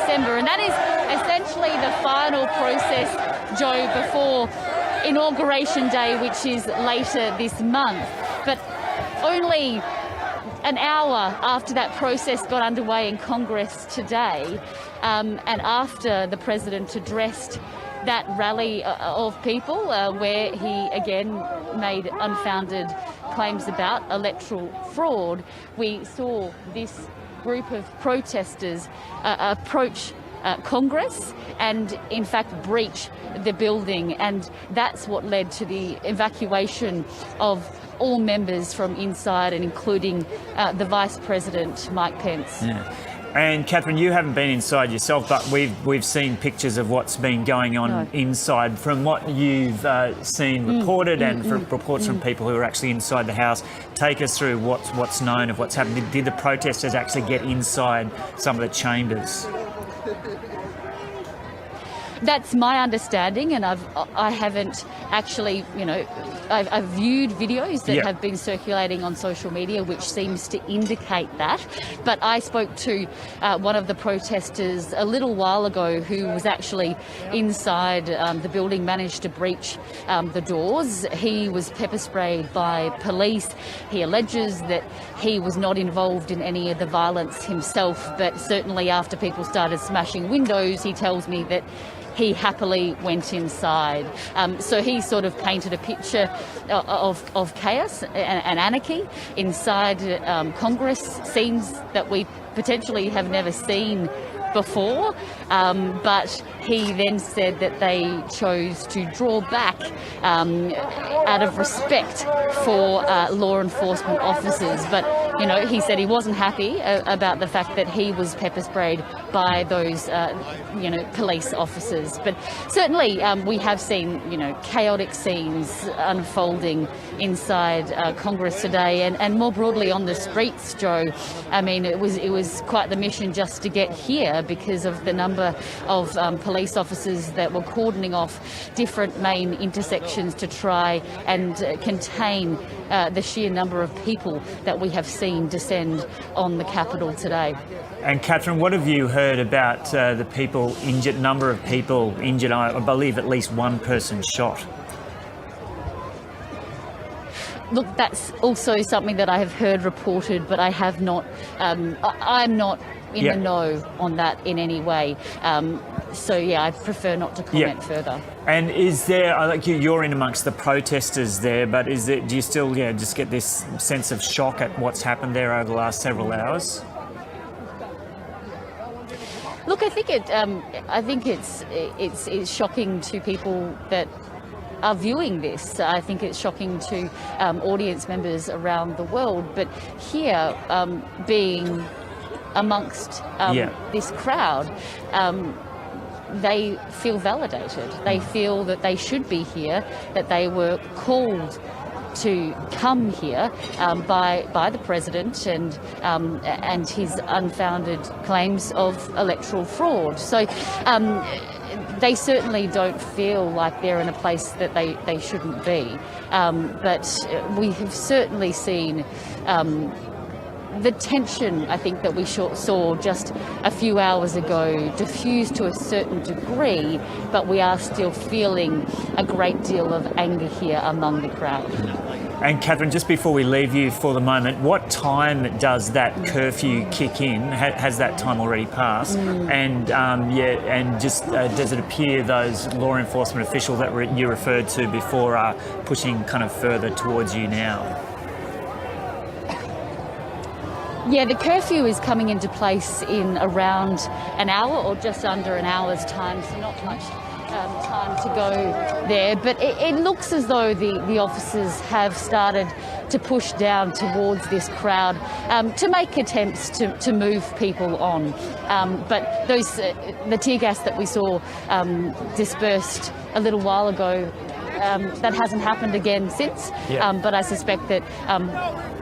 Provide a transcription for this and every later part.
December. And that is essentially the final process, Joe, before Inauguration Day, which is later this month. But only an hour after that process got underway in Congress today, and after the President addressed that rally of people where he again made unfounded claims about electoral fraud, we saw this group of protesters approach Congress and in fact breach the building, and that's what led to the evacuation of all members from inside, and including the Vice President, Mike Pence. Yeah. And Catherine, you haven't been inside yourself, but we've seen pictures of what's been going on inside. From what you've seen reported and from reports from people who are actually inside the house, take us through what's known of what's happened. Did the protesters actually get inside some of the chambers? That's my understanding, and I haven't actually, I've viewed videos that have been circulating on social media, which seems to indicate that. But I spoke to one of the protesters a little while ago who was actually inside the building, managed to breach the doors. He was pepper sprayed by police. He alleges that he was not involved in any of the violence himself, but certainly after people started smashing windows, he tells me that he happily went inside. So he sort of painted a picture of chaos and anarchy inside Congress, scenes that we potentially have never seen before, but he then said that they chose to draw back out of respect for law enforcement officers. But he said he wasn't happy about the fact that he was pepper sprayed by those police officers. But certainly we have seen chaotic scenes unfolding inside Congress today, and more broadly on the streets, Joe. I mean, it was quite the mission just to get here because of the number of police officers that were cordoning off different main intersections to try and contain the sheer number of people that we have seen descend on the Capitol today. And Catherine, what have you heard about the people injured, number of people injured? I believe at least one person shot. Look, that's also something that I have heard reported, but I have not, I'm not in the know on that in any way. I prefer not to comment further. And is there, like you're in amongst the protesters there, but do you still just get this sense of shock at what's happened there over the last several hours? Look, I think it's shocking to people that are viewing this. I think it's shocking to audience members around the world. But here, being amongst this crowd, they feel validated. They feel that they should be here, that they were called to come here by the President and his unfounded claims of electoral fraud. So they certainly don't feel like they're in a place that they shouldn't be. But we have certainly seen the tension, I think, that we saw just a few hours ago diffuse to a certain degree, but we are still feeling a great deal of anger here among the crowd. And Catherine, just before we leave you for the moment, what time does that curfew kick in? Has that time already passed? And does it appear those law enforcement officials that you referred to before are pushing kind of further towards you now? Yeah, the curfew is coming into place in around an hour or just under an hour's time, so not much time to go there. But it looks as though the officers have started to push down towards this crowd to make attempts to move people on. But the tear gas that we saw dispersed a little while ago, that hasn't happened again since. But I suspect that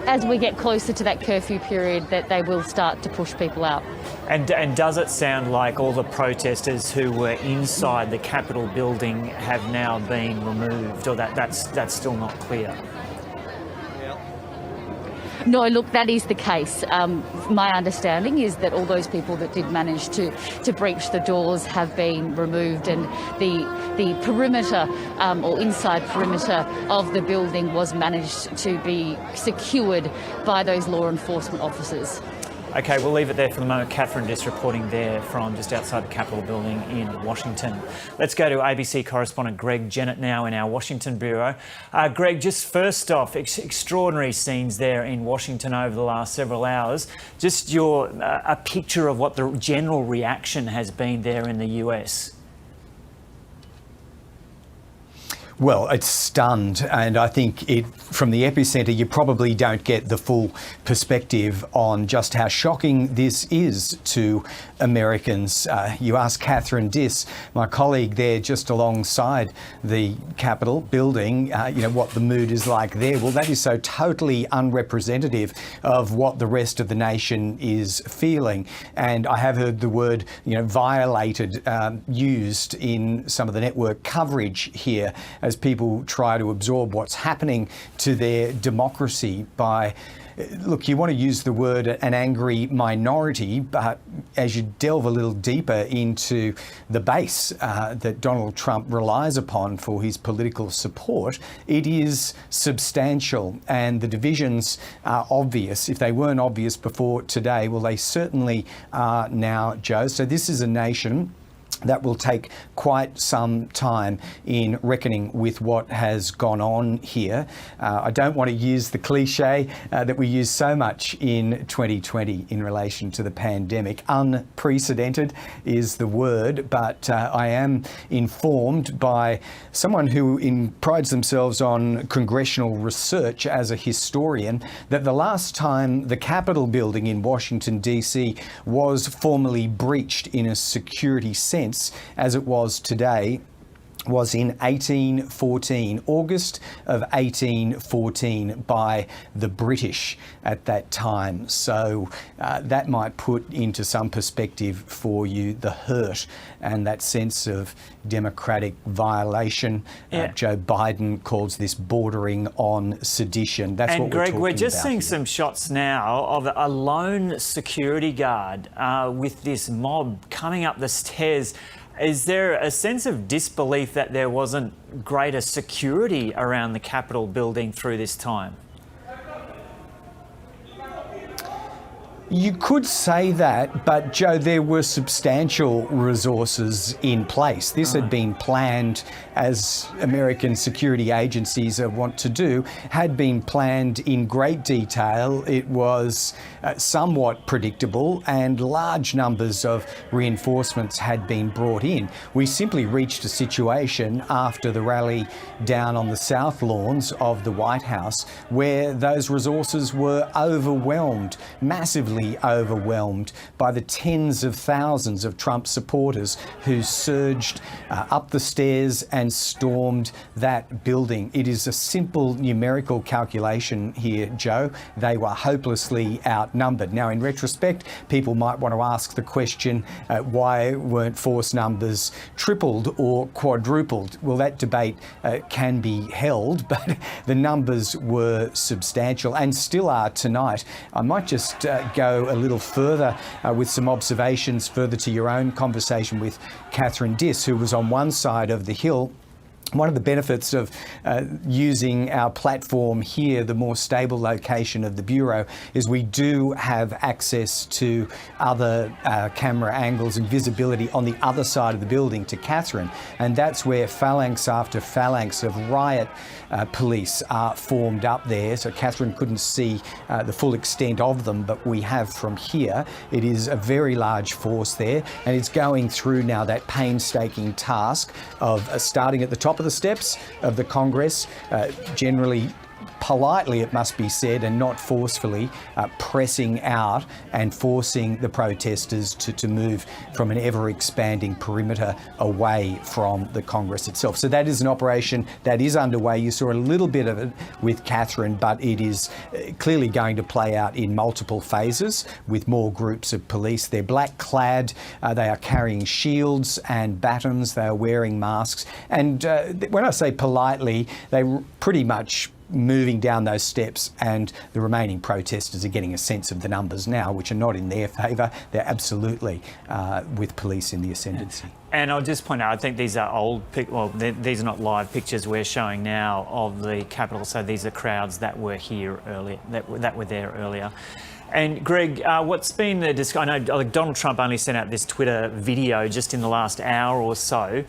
as we get closer to that curfew period, that they will start to push people out. And does it sound like all the protesters who were inside the Capitol building have now been removed, or that's still not clear? No, look, that is the case. My understanding is that all those people that did manage to breach the doors have been removed, and the perimeter or inside perimeter of the building was managed to be secured by those law enforcement officers. Okay, we'll leave it there for the moment. Catherine Diss reporting there from just outside the Capitol building in Washington. Let's go to ABC correspondent Greg Jennett now in our Washington bureau. Greg, just first off, extraordinary scenes there in Washington over the last several hours. Just a picture of what the general reaction has been there in the US. Well, it's stunned, and I think from the epicentre you probably don't get the full perspective on just how shocking this is to Americans. You ask Catherine Diss, my colleague there just alongside the Capitol building, what the mood is like there. Well, that is so totally unrepresentative of what the rest of the nation is feeling. And I have heard the word, violated used in some of the network coverage here, as people try to absorb what's happening to their democracy by, look, you want to use the word an angry minority, but as you delve a little deeper into the base that Donald Trump relies upon for his political support, it is substantial, and the divisions are obvious. If they weren't obvious before today, well, they certainly are now, Joe. So this is a nation that will take quite some time in reckoning with what has gone on here. I don't want to use the cliche that we use so much in 2020 in relation to the pandemic. Unprecedented is the word, but I am informed by someone who prides themselves on congressional research as a historian that the last time the Capitol building in Washington, D.C. was formally breached in a security sense, as it was today, was in 1814, August of 1814, by the British at that time. So that might put into some perspective for you the hurt and that sense of democratic violation. Yeah. Joe Biden calls this bordering on sedition. That's what we're Greg, talking we're just about seeing here. some shots now of a lone security guard with this mob coming up the stairs. Is there a sense of disbelief that there wasn't greater security around the Capitol building through this time? You could say that, but Joe, there were substantial resources in place. This had been planned, as American security agencies want to do, had been planned in great detail. It was somewhat predictable, and large numbers of reinforcements had been brought in. We simply reached a situation after the rally down on the south lawns of the White House where those resources were overwhelmed, massively overwhelmed, by the tens of thousands of Trump supporters who surged up the stairs and stormed that building. It is a simple numerical calculation here, Joe. They were hopelessly outnumbered. Now, in retrospect, people might want to ask the question, why weren't force numbers tripled or quadrupled? Well, that debate can be held, but the numbers were substantial and still are tonight. I might just go a little further with some observations further to your own conversation with Catherine Diss, who was on one side of the hill. One of the benefits of using our platform here, the more stable location of the Bureau, is we do have access to other camera angles and visibility on the other side of the building to Catherine. And that's where phalanx after phalanx of riot police are formed up there. So Catherine couldn't see the full extent of them, but we have from here. It is a very large force there, and it's going through now that painstaking task of starting at the top of the steps of the Congress, generally politely, it must be said, and not forcefully, pressing out and forcing the protesters to move from an ever-expanding perimeter away from the Congress itself. So that is an operation that is underway. You saw a little bit of it with Catherine, but it is clearly going to play out in multiple phases with more groups of police. They're black-clad, they are carrying shields and batons, they are wearing masks, and when I say politely, they pretty much moving down those steps, and the remaining protesters are getting a sense of the numbers now, which are not in their favour. They're absolutely with police in the ascendancy. And I'll just point out, I think these are these are not live pictures we're showing now of the Capitol. So these are crowds that were here earlier, that were there earlier. And Greg, what's been the discussion? I know Donald Trump only sent out this Twitter video just in the last hour or so,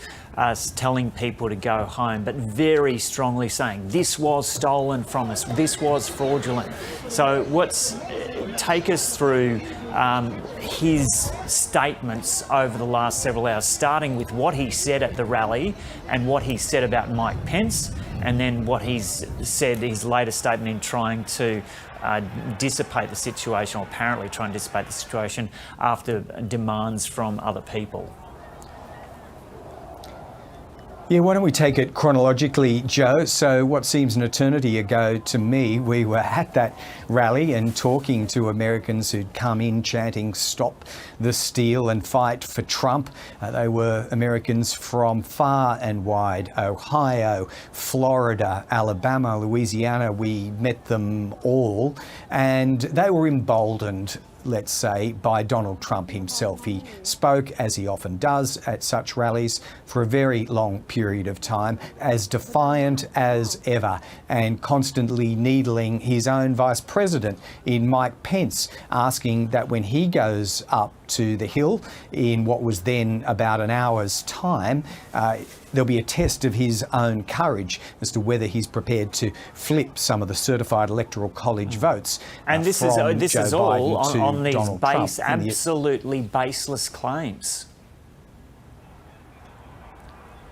telling people to go home, but very strongly saying this was stolen from us, this was fraudulent. So take us through his statements over the last several hours, starting with what he said at the rally and what he said about Mike Pence, and then what he's said, his latest statement in trying to dissipate the situation, or apparently try and dissipate the situation after demands from other people. Yeah, why don't we take it chronologically, Joe? So what seems an eternity ago to me, we were at that rally and talking to Americans who'd come in chanting, "Stop the steal and fight for Trump." They were Americans from far and wide, Ohio, Florida, Alabama, Louisiana. We met them all, and they were emboldened, let's say, by Donald Trump himself. He spoke, as he often does at such rallies, for a very long period of time, as defiant as ever, and constantly needling his own vice president in Mike Pence, asking that when he goes up to the Hill in what was then about an hour's time, there'll be a test of his own courage as to whether he's prepared to flip some of the certified electoral college votes. And this is all on these absolutely baseless claims.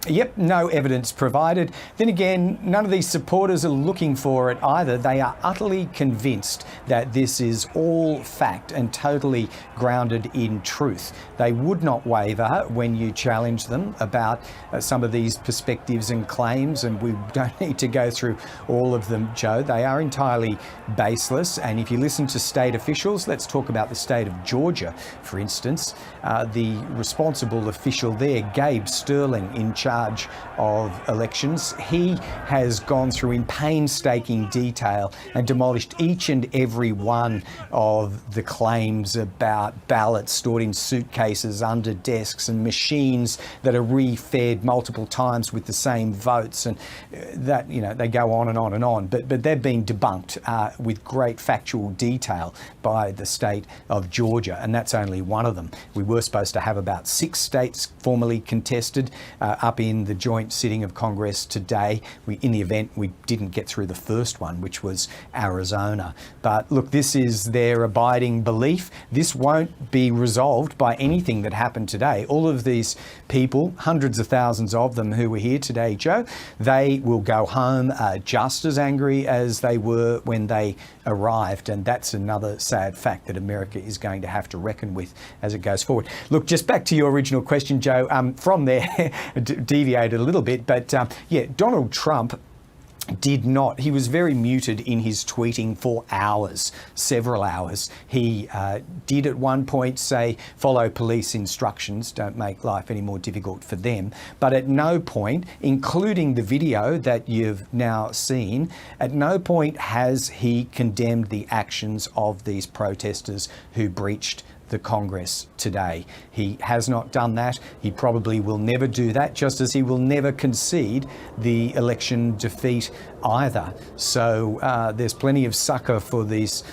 Yep, no evidence provided. Then again, none of these supporters are looking for it either. They are utterly convinced that this is all fact and totally grounded in truth. They would not waver when you challenge them about some of these perspectives and claims, and we don't need to go through all of them, Joe. They are entirely baseless. And if you listen to state officials, let's talk about the state of Georgia, for instance. The responsible official there, Gabe Sterling, in charge of elections, he has gone through in painstaking detail and demolished each and every one of the claims about ballots stored in suitcases under desks and machines that are refed multiple times with the same votes, and that, you know, they go on and on and on, but they've been debunked with great factual detail by the state of Georgia, and that's only one of them. We were supposed to have about 6 states formally contested up in the joint sitting of Congress today. In the event, we didn't get through the first one, which was Arizona. But look, this is their abiding belief. This won't be resolved by anything that happened today. All of these people, hundreds of thousands of them who were here today, Joe, they will go home just as angry as they were when they arrived. And that's another sad fact that America is going to have to reckon with as it goes forward. Look, just back to your original question, Joe, from there, deviated a little bit, but yeah, Donald Trump did not. He was very muted in his tweeting for hours, several hours. He did at one point say, follow police instructions, don't make life any more difficult for them. But at no point, including the video that you've now seen, at no point has he condemned the actions of these protesters who breached the Congress today. He has not done that. He probably will never do that, just as he will never concede the election defeat either. So there's plenty of succor for these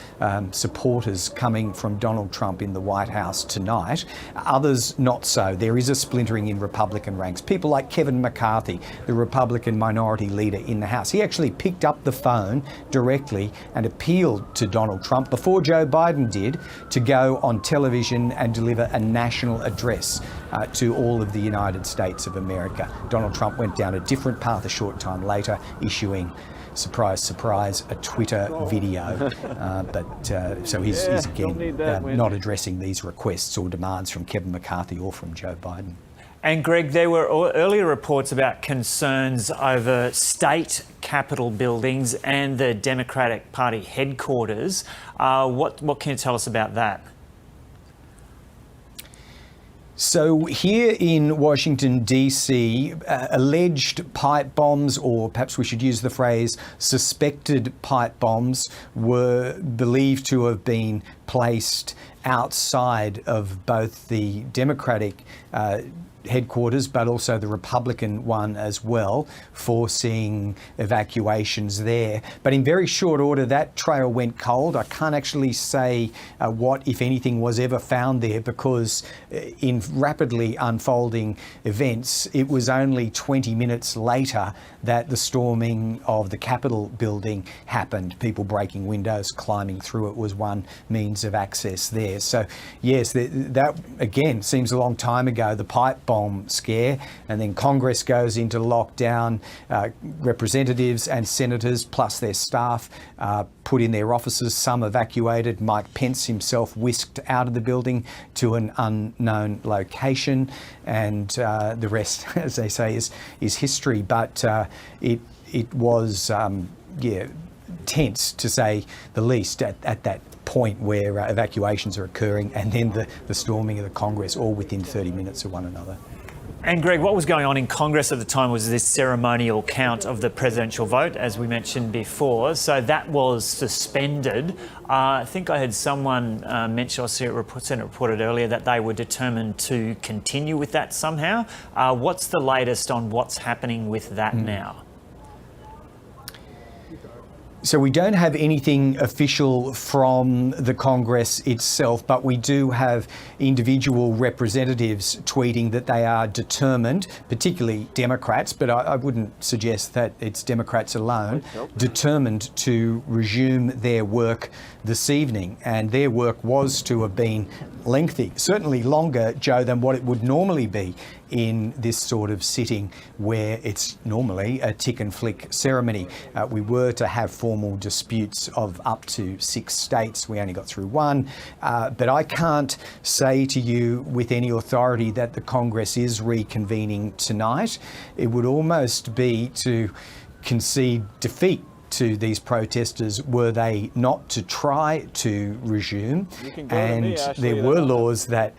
supporters coming from Donald Trump in the White House tonight. Others not so. There is a splintering in Republican ranks. People like Kevin McCarthy, the Republican minority leader in the House. He actually picked up the phone directly and appealed to Donald Trump before Joe Biden did to go on television and deliver a national address to all of the United States of America. Donald Trump went down a different path a short time later, issuing, surprise, surprise, a Twitter video. So he's again not addressing these requests or demands from Kevin McCarthy or from Joe Biden. And Greg, there were earlier reports about concerns over state capitol buildings and the Democratic Party headquarters. What can you tell us about that? So here in Washington, D.C., alleged pipe bombs, or perhaps we should use the phrase suspected pipe bombs, were believed to have been placed outside of both the Democratic headquarters, but also the Republican one as well, forcing evacuations there. But in very short order, that trail went cold. I can't actually say what, if anything, was ever found there, because in rapidly unfolding events, it was only 20 minutes later that the storming of the Capitol building happened. People breaking windows, climbing through it was one means of access there. So yes, that again seems a long time ago, the pipe bomb scare, and then Congress goes into lockdown. Representatives and senators plus their staff put in their offices, some evacuated. Mike Pence himself whisked out of the building to an unknown location, and the rest, as they say, is history. But it was tense, to say the least, at that point where evacuations are occurring, and then the storming of the Congress, all within 30 minutes of one another. And Greg, what was going on in Congress at the time was this ceremonial count of the presidential vote, as we mentioned before. So that was suspended. I think I heard someone mention, or Senate reported earlier, that they were determined to continue with that somehow. What's the latest on what's happening with that now? So we don't have anything official from the Congress itself, but we do have individual representatives tweeting that they are determined, particularly Democrats, but I wouldn't suggest that it's Democrats alone, determined to resume their work this evening. And their work was to have been lengthy, certainly longer, Joe, than what it would normally be in this sort of sitting, where it's normally a tick and flick ceremony. We were to have formal disputes of up to 6 states. We only got through 1. But I can't say to you with any authority that the Congress is reconvening tonight. It would almost be to concede defeat to these protesters were they not to try to resume. And there were laws that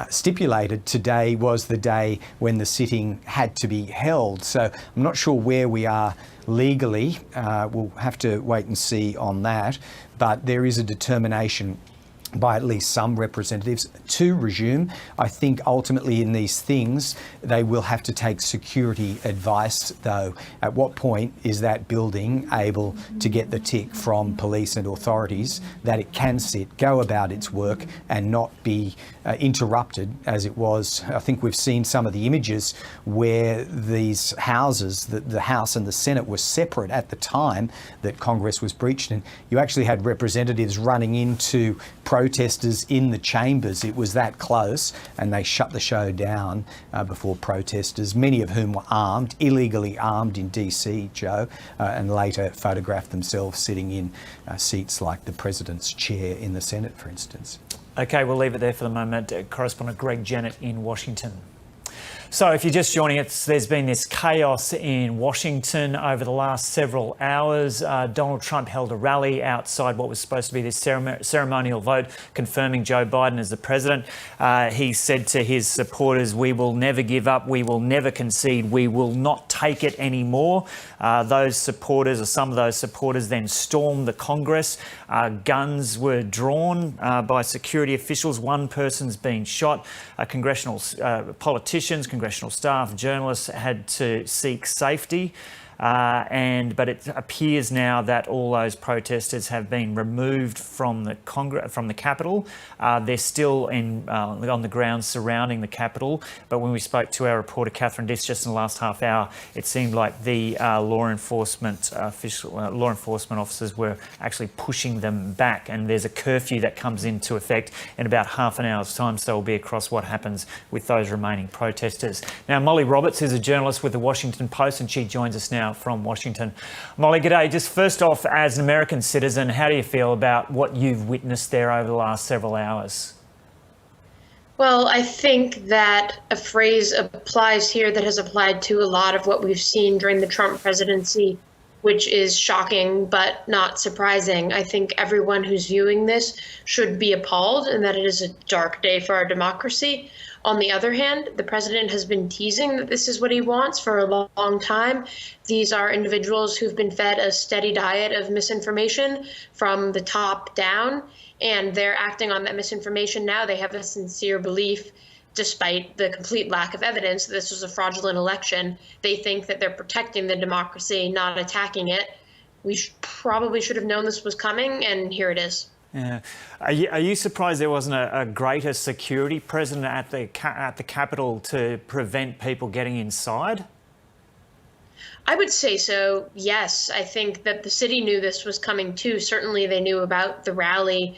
stipulated today was the day when the sitting had to be held. So I'm not sure where we are legally. We'll have to wait and see on that. But there is a determination by at least some representatives to resume. I think ultimately in these things, they will have to take security advice, though. At what point is that building able to get the tick from police and authorities that it can sit, go about its work and not be interrupted as it was? I think we've seen some of the images where these houses, the House and the Senate, were separate at the time that Congress was breached, and you actually had representatives running into protesters in the chambers. It was that close, and they shut the show down before protesters, many of whom were armed, illegally armed in DC, Joe, and later photographed themselves sitting in seats like the president's chair in the Senate, for instance. OK, we'll leave it there for the moment. Correspondent Greg Jennett in Washington. So if you're just joining us, there's been this chaos in Washington over the last several hours. Donald Trump held a rally outside what was supposed to be this ceremonial vote confirming Joe Biden as the president. He said to his supporters, "We will never give up. We will never concede. We will not take it anymore." Those supporters, or some of those supporters, then stormed the Congress. Guns were drawn by security officials. One person's been shot. Congressional politicians, congressional staff, journalists had to seek safety. But it appears now that all those protesters have been removed from the Capitol. They're still on the ground surrounding the Capitol. But when we spoke to our reporter Catherine Diss just in the last half hour, it seemed like the law enforcement officers were actually pushing them back. And there's a curfew that comes into effect in about half an hour's time. So we'll be across what happens with those remaining protesters. Now, Molly Roberts is a journalist with the Washington Post, and she joins us now from Washington. Molly, g'day. Just first off, as an American citizen, how do you feel about what you've witnessed there over the last several hours? Well, I think that a phrase applies here that has applied to a lot of what we've seen during the Trump presidency, which is shocking but not surprising. I think everyone who's viewing this should be appalled and that it is a dark day for our democracy. On the other hand, the president has been teasing that this is what he wants for a long time. These are individuals who've been fed a steady diet of misinformation from the top down, and they're acting on that misinformation now. They have a sincere belief, despite the complete lack of evidence, that this was a fraudulent election. They think that they're protecting the democracy, not attacking it. We probably should have known this was coming, and here it is. Yeah. Are you surprised there wasn't a greater security present at the Capitol to prevent people getting inside? I would say so, yes. I think that the city knew this was coming too. Certainly they knew about the rally,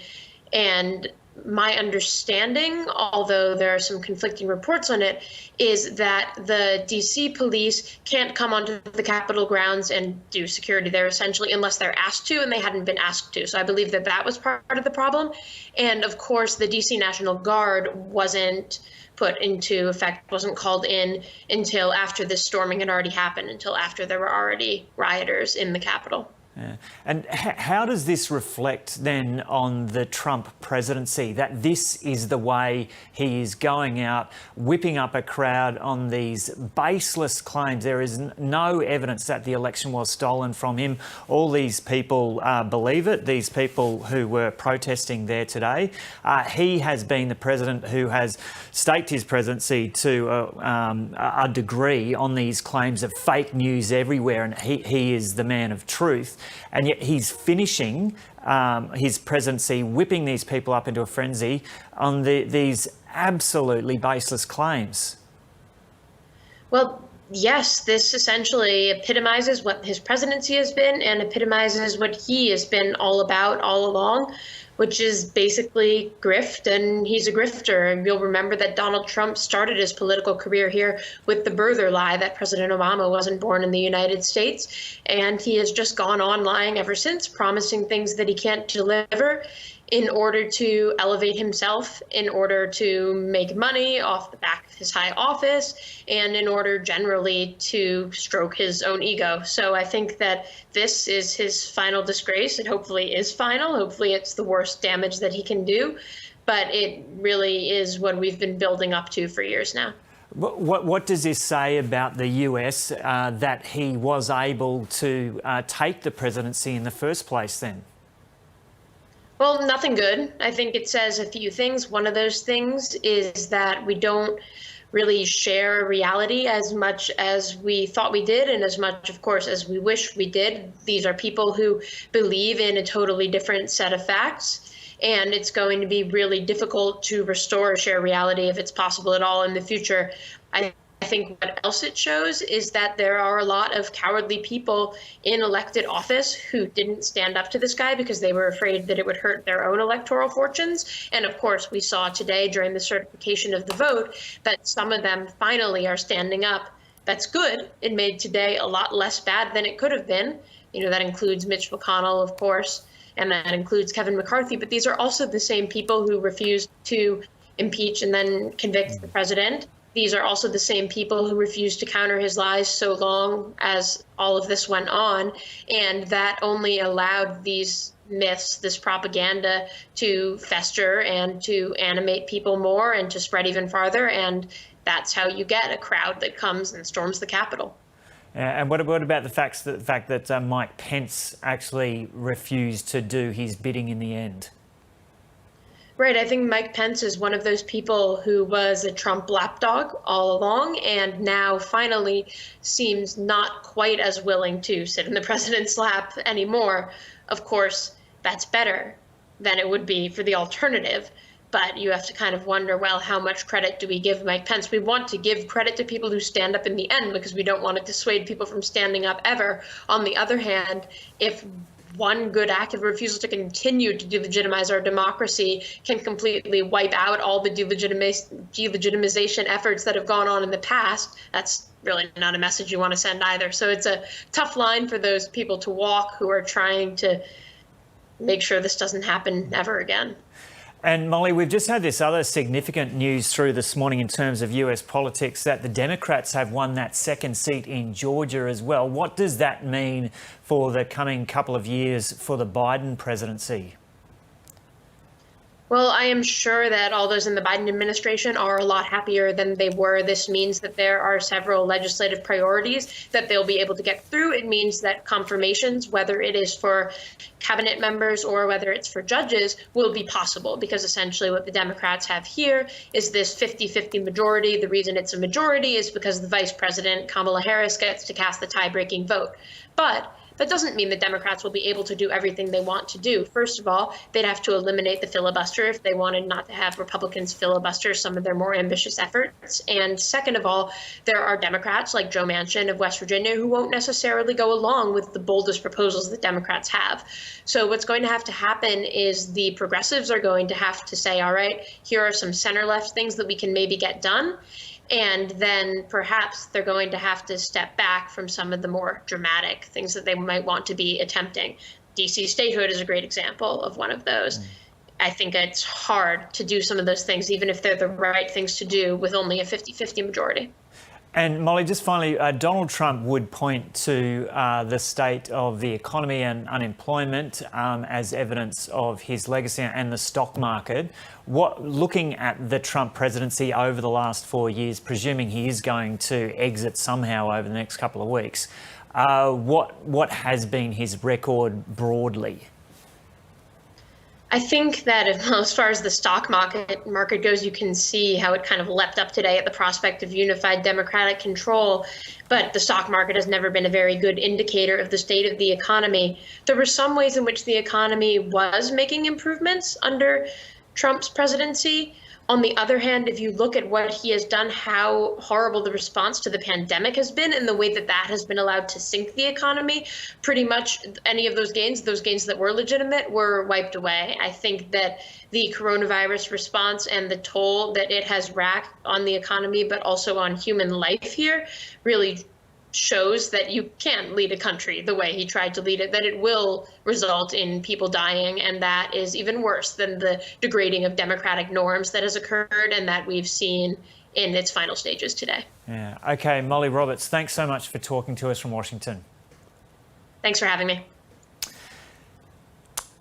and my understanding, although there are some conflicting reports on it, is that the DC police can't come onto the Capitol grounds and do security there essentially unless they're asked to, and they hadn't been asked to. So I believe that that was part of the problem. And of course, the DC National Guard wasn't put into effect, wasn't called in until after this storming had already happened, until after there were already rioters in the Capitol. Yeah. And how does this reflect then on the Trump presidency, that this is the way he is going out, whipping up a crowd on these baseless claims? There is no evidence that the election was stolen from him. All these people believe it, these people who were protesting there today. He has been the president who has staked his presidency to a degree on these claims of fake news everywhere, and he is the man of truth. And yet he's finishing his presidency whipping these people up into a frenzy on these absolutely baseless claims. Well, yes, this essentially epitomizes what his presidency has been and epitomizes what he has been all about all along, which is basically grift, and he's a grifter. And you'll remember that Donald Trump started his political career here with the birther lie that President Obama wasn't born in the United States, and he has just gone on lying ever since, promising things that he can't deliver in order to elevate himself, in order to make money off the back of his high office, and in order generally to stroke his own ego. So I think that this is his final disgrace. It hopefully is final. Hopefully it's the worst damage that he can do. But it really is what we've been building up to for years now. What does this say about the US that he was able to take the presidency in the first place then? Well, nothing good. I think it says a few things. One of those things is that we don't really share reality as much as we thought we did, and as much, of course, as we wish we did. These are people who believe in a totally different set of facts, and it's going to be really difficult to restore a shared reality if it's possible at all in the future. I think what else it shows is that there are a lot of cowardly people in elected office who didn't stand up to this guy because they were afraid that it would hurt their own electoral fortunes. And of course, we saw today during the certification of the vote that some of them finally are standing up. That's good. It made today a lot less bad than it could have been. You know, that includes Mitch McConnell, of course, and that includes Kevin McCarthy. But these are also the same people who refused to impeach and then convict the president. These are also the same people who refused to counter his lies so long as all of this went on. And that only allowed these myths, this propaganda, to fester and to animate people more and to spread even farther. And that's how you get a crowd that comes and storms the Capitol. And what about the fact that Mike Pence actually refused to do his bidding in the end? Right. I think Mike Pence is one of those people who was a Trump lapdog all along and now finally seems not quite as willing to sit in the president's lap anymore. Of course, that's better than it would be for the alternative. But you have to kind of wonder, well, how much credit do we give Mike Pence? We want to give credit to people who stand up in the end because we don't want to dissuade people from standing up ever. On the other hand, if one good act of refusal to continue to delegitimize our democracy can completely wipe out all the delegitimization efforts that have gone on in the past, that's really not a message you want to send either. So it's a tough line for those people to walk who are trying to make sure this doesn't happen ever again. And Molly, we've just had this other significant news through this morning in terms of US politics, that the Democrats have won that second seat in Georgia as well. What does that mean for the coming couple of years for the Biden presidency? Well, I am sure that all those in the Biden administration are a lot happier than they were. This means that there are several legislative priorities that they'll be able to get through. It means that confirmations, whether it is for cabinet members or whether it's for judges, will be possible, because essentially what the Democrats have here is this 50-50 majority. The reason it's a majority is because the vice president, Kamala Harris, gets to cast the tie-breaking vote. But that doesn't mean the Democrats will be able to do everything they want to do. First of all, they'd have to eliminate the filibuster if they wanted not to have Republicans filibuster some of their more ambitious efforts. And second of all, there are Democrats like Joe Manchin of West Virginia who won't necessarily go along with the boldest proposals that Democrats have. So what's going to have to happen is the progressives are going to have to say, all right, here are some center-left things that we can maybe get done. And then perhaps they're going to have to step back from some of the more dramatic things that they might want to be attempting. DC statehood is a great example of one of those. I think it's hard to do some of those things, even if they're the right things to do, with only a 50-50 majority. And Molly, just finally, Donald Trump would point to the state of the economy and unemployment as evidence of his legacy and the stock market. Looking at the Trump presidency over the last 4 years, presuming he is going to exit somehow over the next couple of weeks, what has been his record broadly? I think that as far as the stock market goes, you can see how it kind of leapt up today at the prospect of unified Democratic control. But the stock market has never been a very good indicator of the state of the economy. There were some ways in which the economy was making improvements under Trump's presidency. On the other hand, if you look at what he has done, how horrible the response to the pandemic has been, and the way that that has been allowed to sink the economy, pretty much any of those gains that were legitimate, were wiped away. I think that the coronavirus response and the toll that it has racked on the economy, but also on human life here, really shows that you can't lead a country the way he tried to lead it, that it will result in people dying, and that is even worse than the degrading of democratic norms that has occurred and that we've seen in its final stages today. Yeah. Okay, Molly Roberts, thanks so much for talking to us from Washington. Thanks for having me.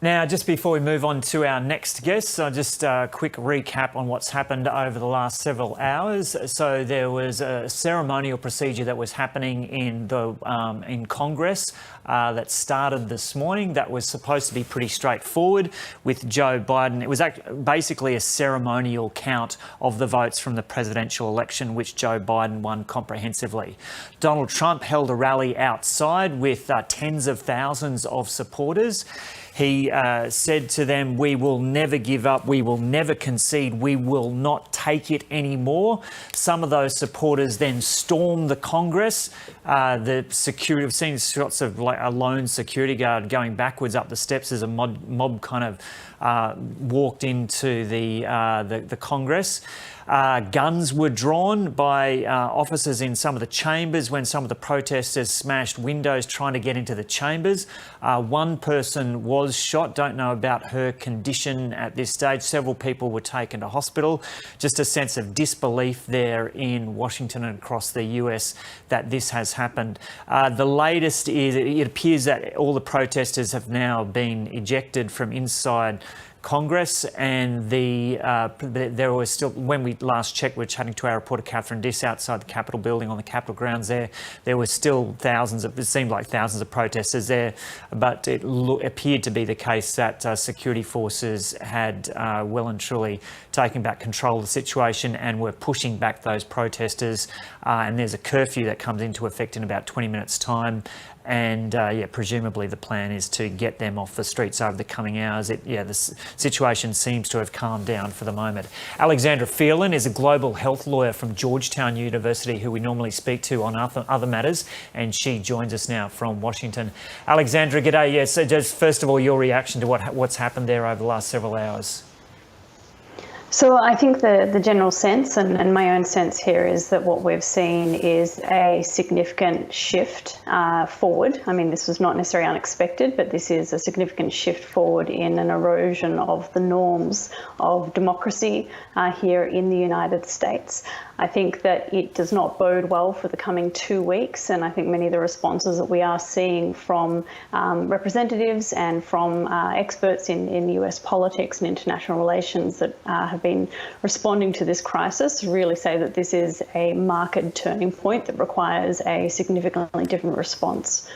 Now, just before we move on to our next guest, just a quick recap on what's happened over the last several hours. So there was a ceremonial procedure that was happening in Congress that started this morning that was supposed to be pretty straightforward with Joe Biden. It was basically a ceremonial count of the votes from the presidential election, which Joe Biden won comprehensively. Donald Trump held a rally outside with tens of thousands of supporters. He said to them, "We will never give up. We will never concede. We will not take it anymore." Some of those supporters then stormed the Congress. The security, we've seen shots of like a lone security guard going backwards up the steps as a mob kind of walked into the Congress. Guns were drawn by officers in some of the chambers when some of the protesters smashed windows trying to get into the chambers. One person was shot. Don't know about her condition at this stage. Several people were taken to hospital. Just a sense of disbelief there in Washington and across the US that this has happened. The latest is it appears that all the protesters have now been ejected from inside Congress, and there was still, when we last checked, we were chatting to our reporter Catherine Diss outside the Capitol building on the Capitol grounds there were still it seemed like thousands of protesters there, but it appeared to be the case that security forces had well and truly taken back control of the situation and were pushing back those protesters, and there's a curfew that comes into effect in about 20 minutes' time. And presumably the plan is to get them off the streets over the coming hours. The situation seems to have calmed down for the moment. Alexandra Phelan is a global health lawyer from Georgetown University who we normally speak to on other matters, and she joins us now from Washington. Alexandra, g'day. Yeah, so just first of all, your reaction to what's happened there over the last several hours. So I think the general sense and my own sense here is that what we've seen is a significant shift forward. I mean, this was not necessarily unexpected, but this is a significant shift forward in an erosion of the norms of democracy here in the United States. I think that it does not bode well for the coming 2 weeks, and I think many of the responses that we are seeing from representatives and from experts in US politics and international relations that have been responding to this crisis really say that this is a marked turning point that requires a significantly different response.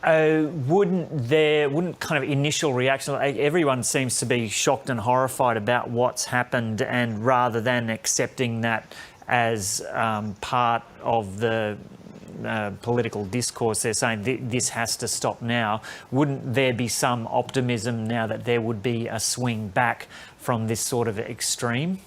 Wouldn't kind of initial reaction, everyone seems to be shocked and horrified about what's happened, and rather than accepting that as part of the political discourse, they're saying this has to stop now. Wouldn't there be some optimism now that there would be a swing back from this sort of extreme?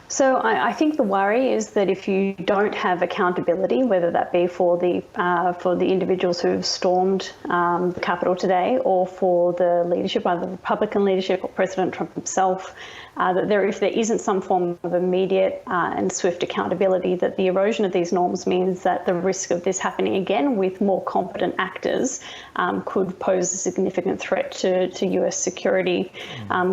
So I think the worry is that if you don't have accountability, whether that be for the individuals who have stormed the Capitol today, or for the leadership, either the Republican leadership or President Trump himself, that if there isn't some form of immediate and swift accountability, that the erosion of these norms means that the risk of this happening again with more competent actors could pose a significant threat to US security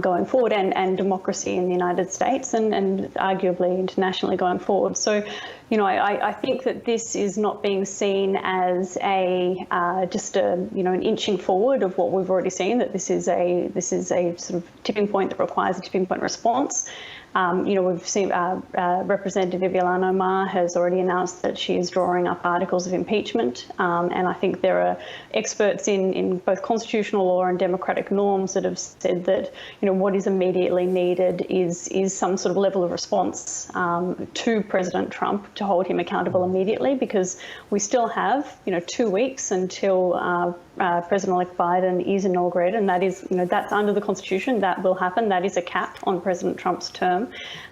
going forward, and democracy in the United States, and arguably internationally going forward. So, I think that this is not being seen as just an inching forward of what we've already seen. That this is a sort of tipping point that requires a tipping point response. We've seen Representative Ilhan Omar has already announced that she is drawing up articles of impeachment, and I think there are experts in both constitutional law and democratic norms that have said that what is immediately needed is some sort of level of response to President Trump to hold him accountable immediately, because we still have 2 weeks until President-elect Biden is inaugurated, and that is that's under the Constitution. That will happen. That is a cap on President Trump's term.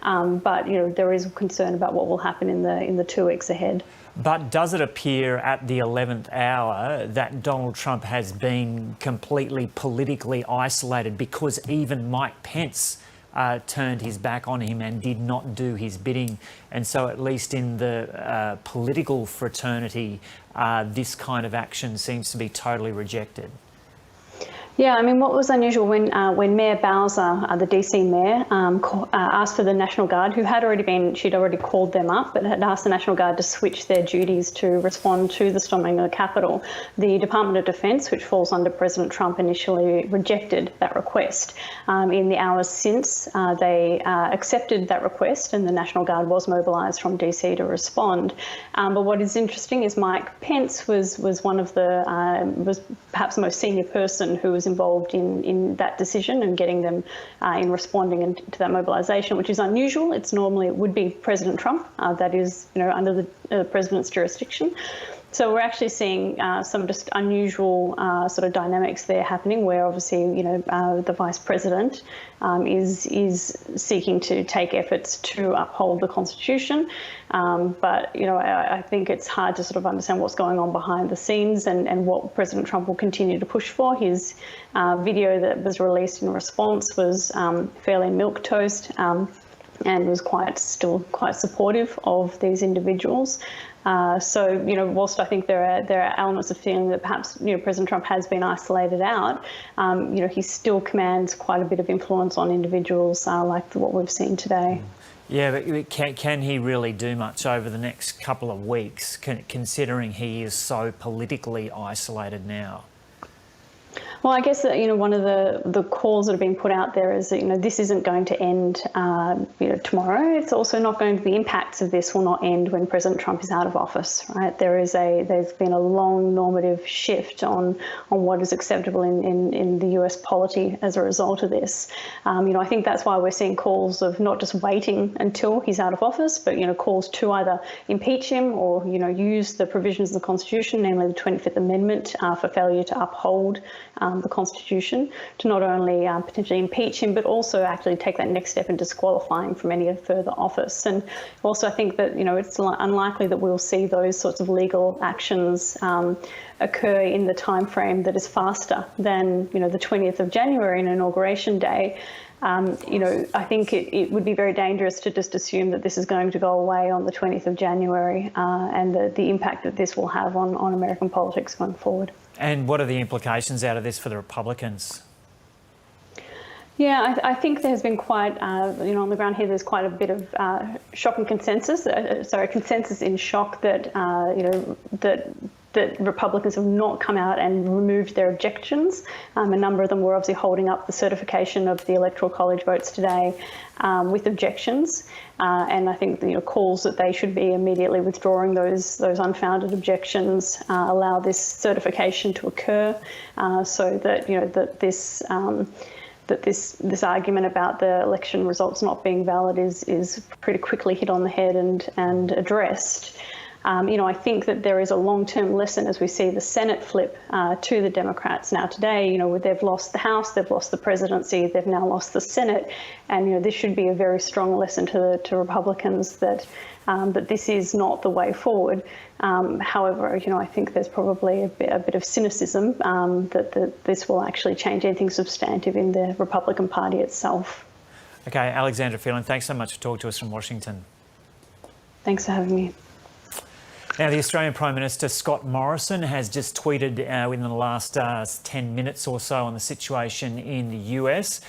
But there is concern about what will happen in the 2 weeks ahead. But does it appear at the 11th hour that Donald Trump has been completely politically isolated, because even Mike Pence turned his back on him and did not do his bidding? And so at least in the political fraternity, this kind of action seems to be totally rejected. Yeah, I mean, what was unusual when Mayor Bowser, the DC mayor, asked for the National Guard, who she'd already called them up, but had asked the National Guard to switch their duties to respond to the storming of the Capitol. The Department of Defense, which falls under President Trump, initially rejected that request. In the hours since, they accepted that request, and the National Guard was mobilised from DC to respond. But what is interesting is Mike Pence was one of was perhaps the most senior person who was involved in that decision and getting them in responding to that mobilisation, which is unusual. It would be President Trump that is under the president's jurisdiction. So we're actually seeing some just unusual sort of dynamics there happening, where obviously the vice president is seeking to take efforts to uphold the Constitution, but I think it's hard to sort of understand what's going on behind the scenes and what President Trump will continue to push for. His video that was released in response was fairly milquetoast and was still quite supportive of these individuals. So, whilst I think there are elements of feeling that perhaps, President Trump has been isolated out, he still commands quite a bit of influence on individuals like what we've seen today. Yeah, but can he really do much over the next couple of weeks, considering he is so politically isolated now? Well, I guess that one of the calls that have been put out there is that this isn't going to end tomorrow. It's also not going to, the impacts of this will not end when President Trump is out of office, right? There's been a long normative shift on what is acceptable in the US polity as a result of this. I think that's why we're seeing calls of not just waiting until he's out of office, but calls to either impeach him or use the provisions of the Constitution, namely the 25th Amendment, for failure to uphold the Constitution, to not only potentially impeach him, but also actually take that next step in disqualifying from any further office. And also, I think that it's unlikely that we'll see those sorts of legal actions occur in the time frame that is faster than the 20th of January, an inauguration day. I think it would be very dangerous to just assume that this is going to go away on the 20th of January and the impact that this will have on American politics going forward. And what are the implications out of this for the Republicans? Yeah, I think there's been quite, on the ground here, there's quite a bit of shock and consensus. Consensus in shock that, that Republicans have not come out and removed their objections. A number of them were obviously holding up the certification of the Electoral College votes today with objections. And I think calls that they should be immediately withdrawing those unfounded objections, allow this certification to occur, so that that this argument about the election results not being valid is pretty quickly hit on the head and addressed. I think that there is a long-term lesson as we see the Senate flip to the Democrats now today. They've lost the House, they've lost the presidency, they've now lost the Senate, and this should be a very strong lesson to Republicans that that this is not the way forward. However, I think there's probably a bit of cynicism that this will actually change anything substantive in the Republican Party itself. Okay, Alexandra Phelan, thanks so much for talking to us from Washington. Thanks for having me. Now, the Australian Prime Minister, Scott Morrison, has just tweeted within the last 10 minutes or so on the situation in the US.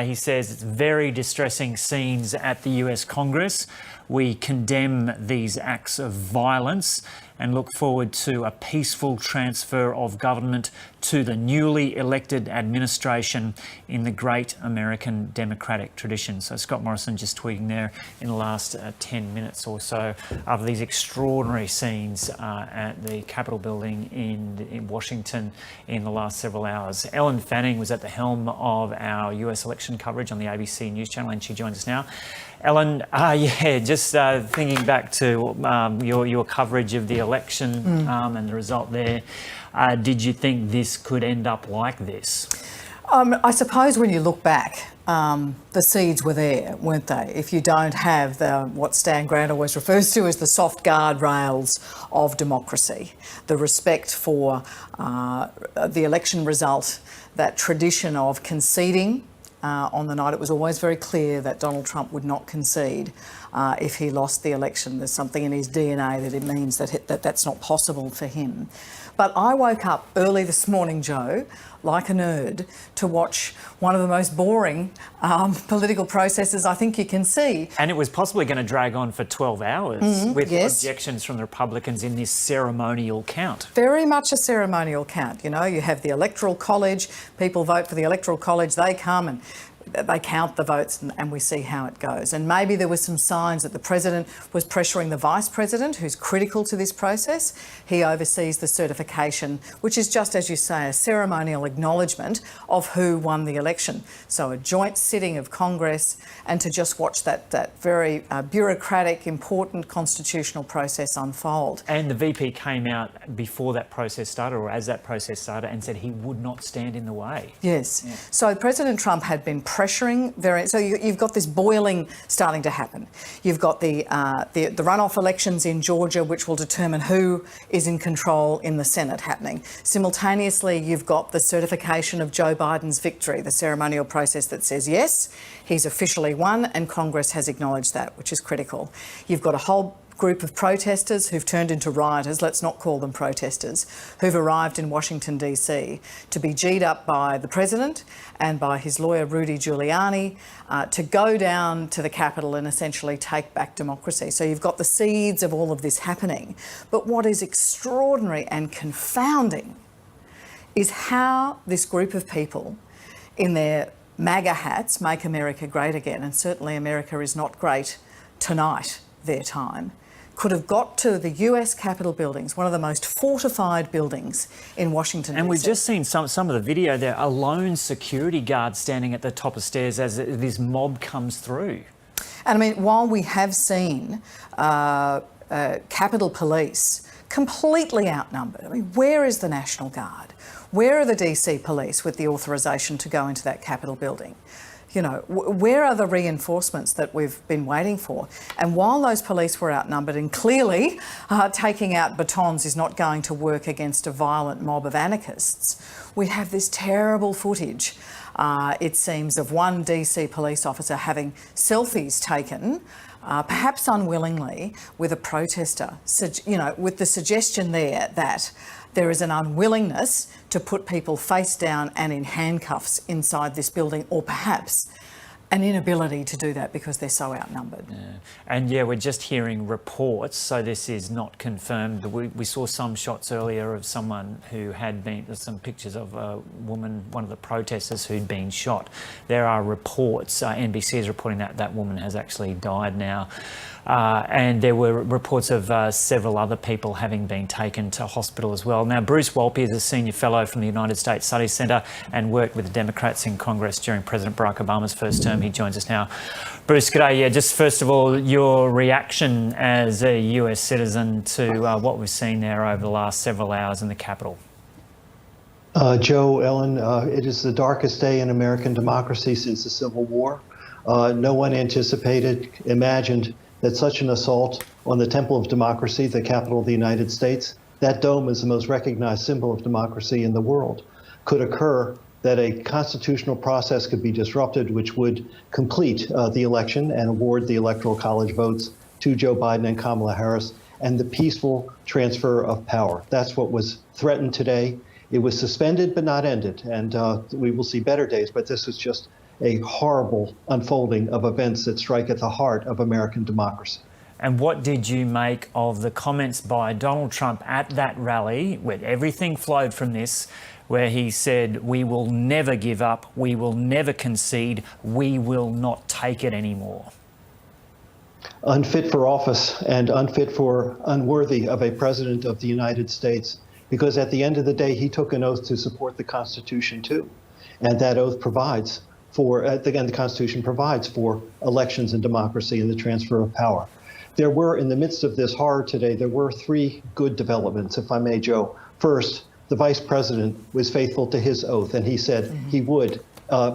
He says it's very distressing scenes at the US Congress. We condemn these acts of violence and look forward to a peaceful transfer of government to the newly elected administration in the great American democratic tradition. So Scott Morrison just tweeting there in the last 10 minutes or so of these extraordinary scenes at the Capitol building in Washington in the last several hours. Ellen Fanning was at the helm of our US election coverage on the ABC News Channel, and she joins us now. Ellen, just thinking back to your coverage of the election and the result there, did you think this could end up like this? I suppose when you look back, the seeds were there, weren't they? If you don't have what Stan Grant always refers to as the soft guardrails of democracy, the respect for the election result, that tradition of conceding. On the night, it was always very clear that Donald Trump would not concede if he lost the election. There's something in his DNA that it means that's not possible for him. But I woke up early this morning, Joe, like a nerd, to watch one of the most boring political processes I think you can see. And it was possibly going to drag on for 12 hours with objections from the Republicans in this ceremonial count. Very much a ceremonial count. You have the Electoral College, people vote for the Electoral College, they come and they count the votes and we see how it goes. And maybe there were some signs that the President was pressuring the Vice President, who's critical to this process. He oversees the certification, which is just, as you say, a ceremonial acknowledgement of who won the election. So a joint sitting of Congress, and to just watch that very bureaucratic, important constitutional process unfold. And the VP came out before that process started, or as that process started, and said he would not stand in the way. Yes. Yeah. So President Trump had been pressuring so you've got this boiling starting to happen. You've got the runoff elections in Georgia, which will determine who is in control in the Senate happening. Simultaneously, you've got the certification of Joe Biden's victory, the ceremonial process that says, yes, he's officially won, and Congress has acknowledged that, which is critical. You've got a whole group of protesters who've turned into rioters, let's not call them protesters, who've arrived in Washington, DC to be G'd up by the President and by his lawyer, Rudy Giuliani, to go down to the Capitol and essentially take back democracy. So you've got the seeds of all of this happening. But what is extraordinary and confounding is how this group of people in their MAGA hats, Make America Great Again, and certainly America is not great tonight, their time, could have got to the US Capitol buildings, one of the most fortified buildings in Washington, And DC. we've just seen some of the video there, a lone security guard standing at the top of stairs as this mob comes through. And I mean, while we have seen Capitol Police completely outnumbered, I mean, where is the National Guard? Where are the DC Police with the authorisation to go into that Capitol building? Where are the reinforcements that we've been waiting for? And while those police were outnumbered, and clearly taking out batons is not going to work against a violent mob of anarchists, we have this terrible footage, it seems, of one DC police officer having selfies taken perhaps unwillingly, with a protester, with the suggestion there that there is an unwillingness to put people face down and in handcuffs inside this building, or perhaps an inability to do that because they're so outnumbered. Yeah. And yeah, we're just hearing reports, so this is not confirmed. We saw some shots earlier of someone who had been, some pictures of a woman, one of the protesters who'd been shot. There are reports, NBC is reporting that that woman has actually died now. And there were reports of several other people having been taken to hospital as well. Now, Bruce Wolpe is a senior fellow from the United States Studies Centre and worked with the Democrats in Congress during President Barack Obama's first term. He joins us now. Bruce, g'day. Yeah, just first of all, your reaction as a US citizen to what we've seen there over the last several hours in the Capitol. Joe, Ellen, it is the darkest day in American democracy since the Civil War. No one imagined that such an assault on the temple of democracy, the Capitol of the United States, that dome is the most recognized symbol of democracy in the world, could occur, that a constitutional process could be disrupted, which would complete the election and award the Electoral College votes to Joe Biden and Kamala Harris, and the peaceful transfer of power. That's what was threatened today. It was suspended but not ended, and we will see better days, but this is just a horrible unfolding of events that strike at the heart of American democracy. And what did you make of the comments by Donald Trump at that rally, where everything flowed from this, where he said, "We will never give up, we will never concede, we will not take it anymore"? Unfit for office and unworthy of a president of the United States, because at the end of the day, he took an oath to support the Constitution too. And that oath provides for, again, the Constitution provides for elections and democracy and the transfer of power. There were, in the midst of this horror today, there were three good developments, if I may, Joe. First, the vice president was faithful to his oath, and he said he would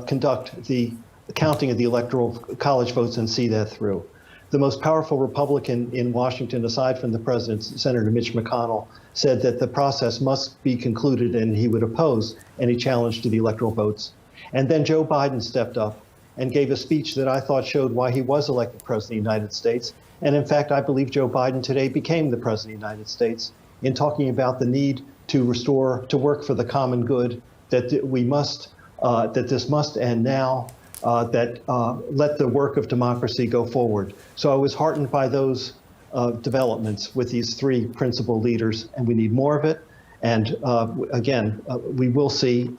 conduct the counting of the Electoral College votes and see that through. The most powerful Republican in Washington, aside from the president, Senator Mitch McConnell, said that the process must be concluded and he would oppose any challenge to the electoral votes. And then Joe Biden stepped up and gave a speech that I thought showed why he was elected president of the United States. And in fact, I believe Joe Biden today became the president of the United States in talking about the need to work for the common good, that we must, that this must end now, that let the work of democracy go forward. So I was heartened by those developments with these three principal leaders, and we need more of it. And again, we will see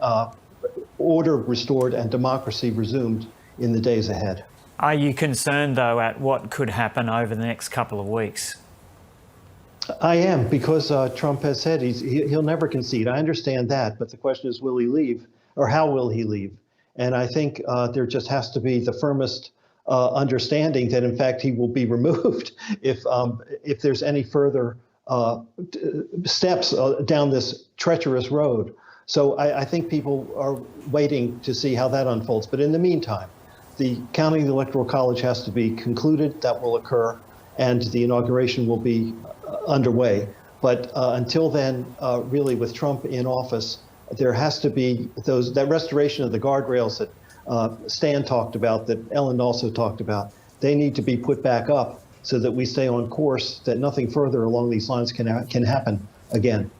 order restored and democracy resumed in the days ahead. Are you concerned, though, at what could happen over the next couple of weeks? I am, because Trump has said he'll never concede. I understand that, but the question is, will he leave, or how will he leave? And I think there just has to be the firmest understanding that, in fact, he will be removed if there's any further steps down this treacherous road. So I think people are waiting to see how that unfolds. But in the meantime, the counting of the Electoral College has to be concluded. That will occur, and the inauguration will be underway. But until then, really, with Trump in office, there has to be that restoration of the guardrails that Stan talked about, that Ellen also talked about. They need to be put back up so that we stay on course, that nothing further along these lines can happen again.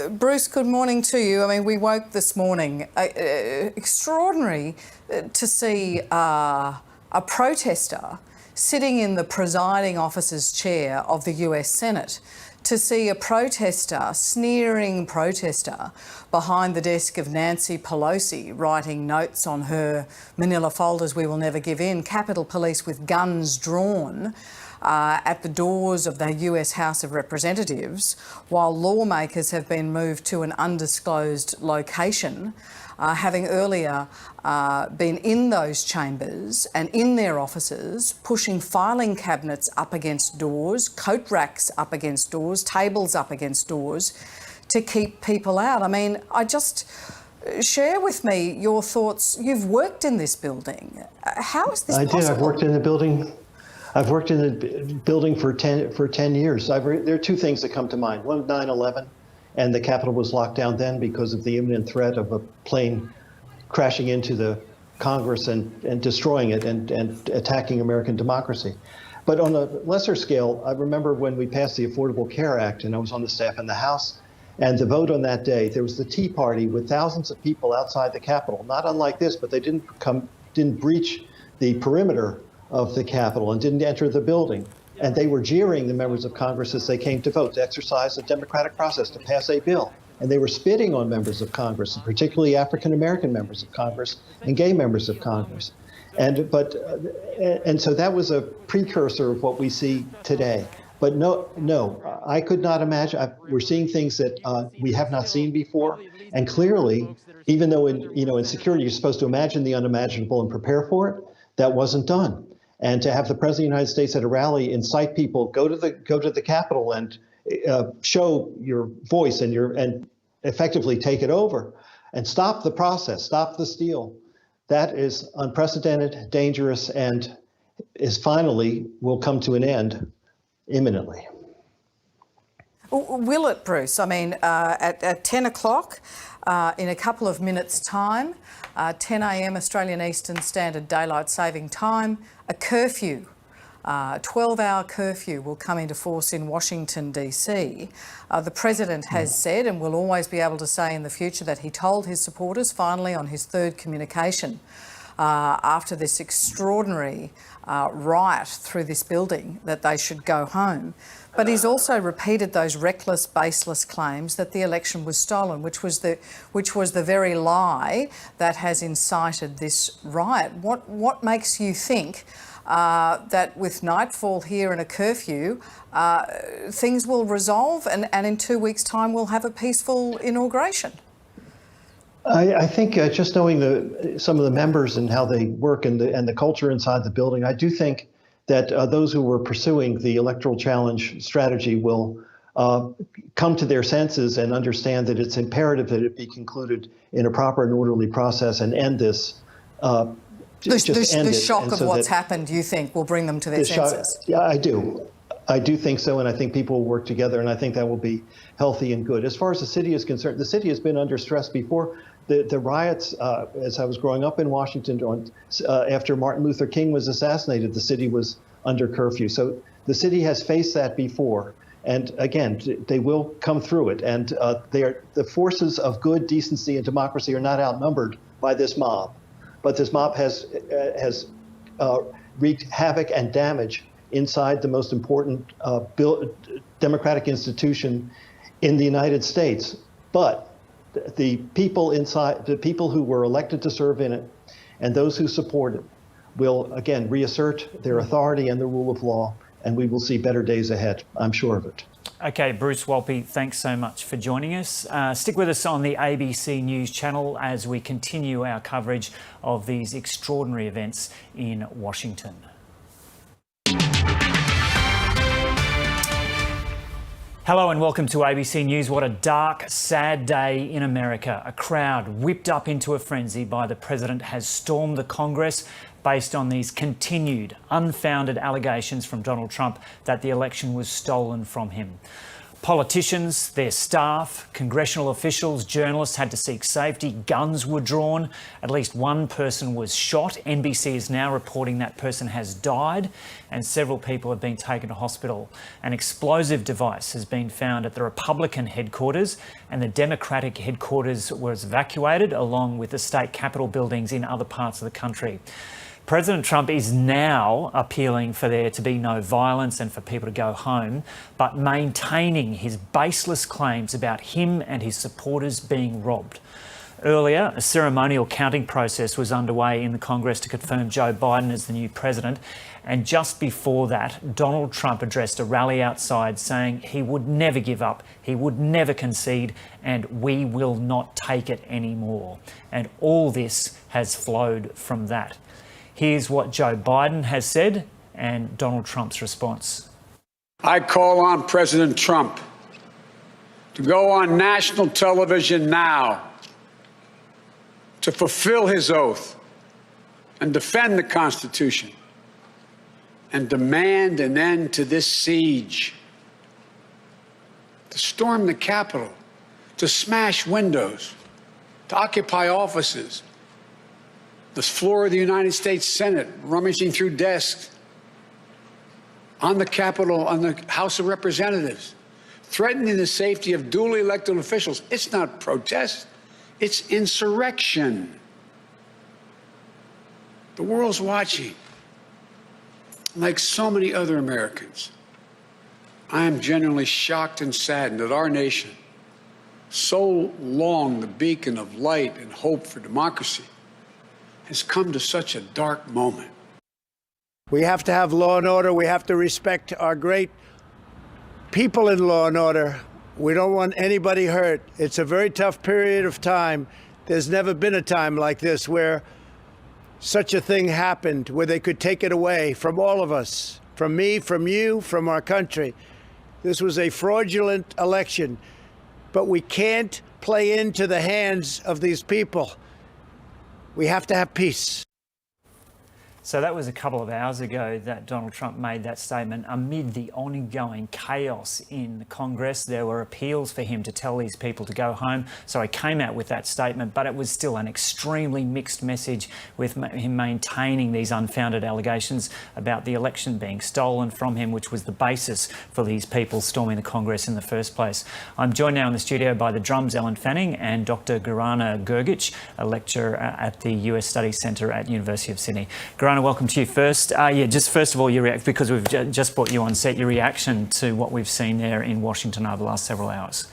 Bruce, good morning to you. I mean, we woke this morning, extraordinary to see a protester sitting in the presiding officer's chair of the US Senate, to see a protester, sneering protester, behind the desk of Nancy Pelosi, writing notes on her manila folders, "We will never give in," Capitol Police with guns drawn at the doors of the US House of Representatives, while lawmakers have been moved to an undisclosed location, having earlier been in those chambers and in their offices, pushing filing cabinets up against doors, coat racks up against doors, tables up against doors to keep people out. I mean, share with me your thoughts. You've worked in this building. How is this possible? I did. I've worked in the building. I've worked in the building for 10 years. There are two things that come to mind. One, 9/11, and the Capitol was locked down then because of the imminent threat of a plane crashing into the Congress and destroying it and attacking American democracy. But on a lesser scale, I remember when we passed the Affordable Care Act, and I was on the staff in the House, and the vote on that day, there was the Tea Party with thousands of people outside the Capitol, not unlike this, but they didn't breach the perimeter of the Capitol and didn't enter the building. And they were jeering the members of Congress as they came to vote, to exercise the democratic process, to pass a bill. And they were spitting on members of Congress, and particularly African-American members of Congress and gay members of Congress. And so that was a precursor of what we see today. But no, I could not imagine. We're seeing things that we have not seen before. And clearly, even though in security you're supposed to imagine the unimaginable and prepare for it, that wasn't done. And to have the President of the United States at a rally incite people, go to the Capitol and show your voice and effectively take it over and stop the process, stop the steal. That is unprecedented, dangerous, and will come to an end imminently. Will it, Bruce? I mean, at 10 o'clock, in a couple of minutes' time, 10 a.m. Australian Eastern Standard Daylight Saving Time, a curfew, 12-hour curfew will come into force in Washington, D.C. The President has said, and will always be able to say in the future, that he told his supporters finally on his third communication after this extraordinary riot through this building that they should go home. But he's also repeated those reckless, baseless claims that the election was stolen, which was the very lie that has incited this riot. What makes you think that with nightfall here and a curfew, things will resolve and in 2 weeks' time we'll have a peaceful inauguration? I think just knowing some of the members and how they work and the culture inside the building, I do think that those who were pursuing the electoral challenge strategy will come to their senses and understand that it's imperative that it be concluded in a proper and orderly process and end this. The shock of what's happened, you think, will bring them to their senses? Yeah, I do. I do think so, and I think people will work together, and I think that will be healthy and good. As far as the city is concerned, the city has been under stress before. The riots, as I was growing up in Washington, after Martin Luther King was assassinated, the city was under curfew. So the city has faced that before. And again, they will come through it. And the forces of good, decency, and democracy are not outnumbered by this mob. But this mob has wreaked havoc and damage inside the most important democratic institution in the United States. But the people inside, the people who were elected to serve in it, and those who support it, will again reassert their authority and the rule of law, and we will see better days ahead. I'm sure of it. Okay, Bruce Walpy, thanks so much for joining us. Stick with us on the ABC News channel as we continue our coverage of these extraordinary events in Washington. Hello and welcome to ABC News. What a dark, sad day in America. A crowd whipped up into a frenzy by the president has stormed the Congress based on these continued, unfounded allegations from Donald Trump that the election was stolen from him. Politicians, their staff, congressional officials, journalists had to seek safety. Guns were drawn. At least one person was shot. NBC is now reporting that person has died and several people have been taken to hospital. An explosive device has been found at the Republican headquarters and the Democratic headquarters was evacuated along with the state capitol buildings in other parts of the country. President Trump is now appealing for there to be no violence and for people to go home, but maintaining his baseless claims about him and his supporters being robbed. Earlier, a ceremonial counting process was underway in the Congress to confirm Joe Biden as the new president. And just before that, Donald Trump addressed a rally outside saying he would never give up, he would never concede, and we will not take it anymore. And all this has flowed from that. Here's what Joe Biden has said and Donald Trump's response. I call on President Trump to go on national television now to fulfill his oath and defend the Constitution and demand an end to this siege, to storm the Capitol, to smash windows, to occupy offices, the floor of the United States Senate, rummaging through desks, on the Capitol, on the House of Representatives, threatening the safety of duly elected officials. It's not protest, it's insurrection. The world's watching. Like so many other Americans, I am genuinely shocked and saddened that our nation, so long the beacon of light and hope for democracy, has come to such a dark moment. We have to have law and order. We have to respect our great people in law and order. We don't want anybody hurt. It's a very tough period of time. There's never been a time like this where such a thing happened, where they could take it away from all of us, from me, from you, from our country. This was a fraudulent election, but we can't play into the hands of these people. We have to have peace. So that was a couple of hours ago that Donald Trump made that statement amid the ongoing chaos in Congress. There were appeals for him to tell these people to go home. So he came out with that statement, but it was still an extremely mixed message, with him maintaining these unfounded allegations about the election being stolen from him, which was the basis for these people storming the Congress in the first place. I'm joined now in the studio by the Drums, Ellen Fanning, and Dr. Gorana Gergic, a lecturer at the US Studies Centre at University of Sydney. Gorana, welcome to you first. Just first of all, your because we've just brought you on set, your reaction to what we've seen there in Washington over the last several hours.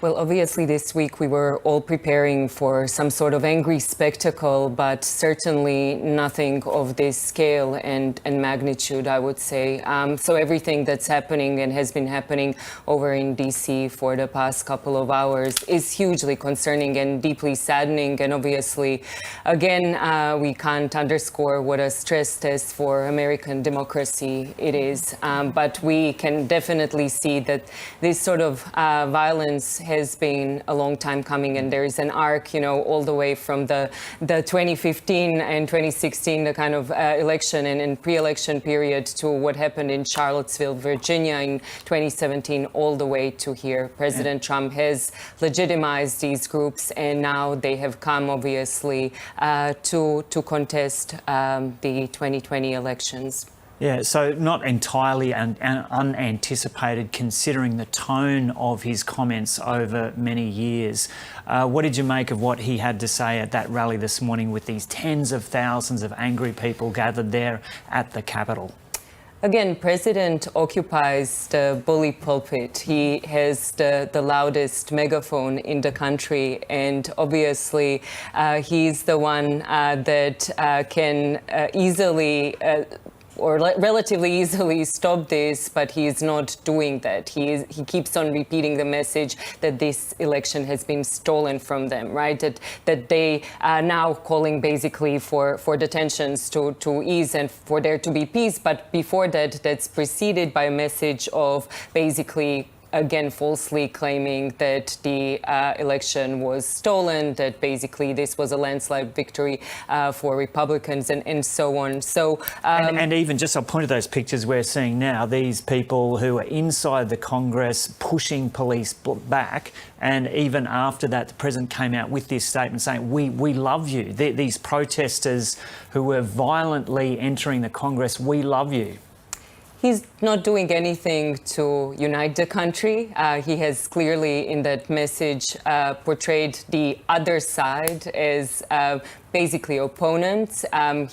Well, obviously this week we were all preparing for some sort of angry spectacle, but certainly nothing of this scale and magnitude, I would say. So everything that's happening and has been happening over in DC for the past couple of hours is hugely concerning and deeply saddening. And obviously, again, we can't underscore what a stress test for American democracy it is. But we can definitely see that this sort of violence has been a long time coming, and there is an arc, all the way from the 2015 and 2016, the kind of election and pre-election period, to what happened in Charlottesville, Virginia in 2017, all the way to here. President Trump has legitimized these groups, and now they have come, obviously, to contest the 2020 elections. Yeah, so not entirely unanticipated, considering the tone of his comments over many years. What did you make of what he had to say at that rally this morning, with these tens of thousands of angry people gathered there at the Capitol? Again, President occupies the bully pulpit. He has the loudest megaphone in the country, and obviously he's the one that can easily or relatively easily stop this, but he is not doing that. He keeps on repeating the message that this election has been stolen from them, right? That they are now calling basically for the tensions to ease and for there to be peace. But before that, that's preceded by a message of basically, again, falsely claiming that the election was stolen, that basically this was a landslide victory for Republicans, and so on. So, and even just, I'll point to those pictures we're seeing now, these people who are inside the Congress pushing police back, and even after that, the president came out with this statement saying, we love you. These protesters who were violently entering the Congress, we love you. He's not doing anything to unite the country. He has clearly, in that message, portrayed the other side as basically opponents.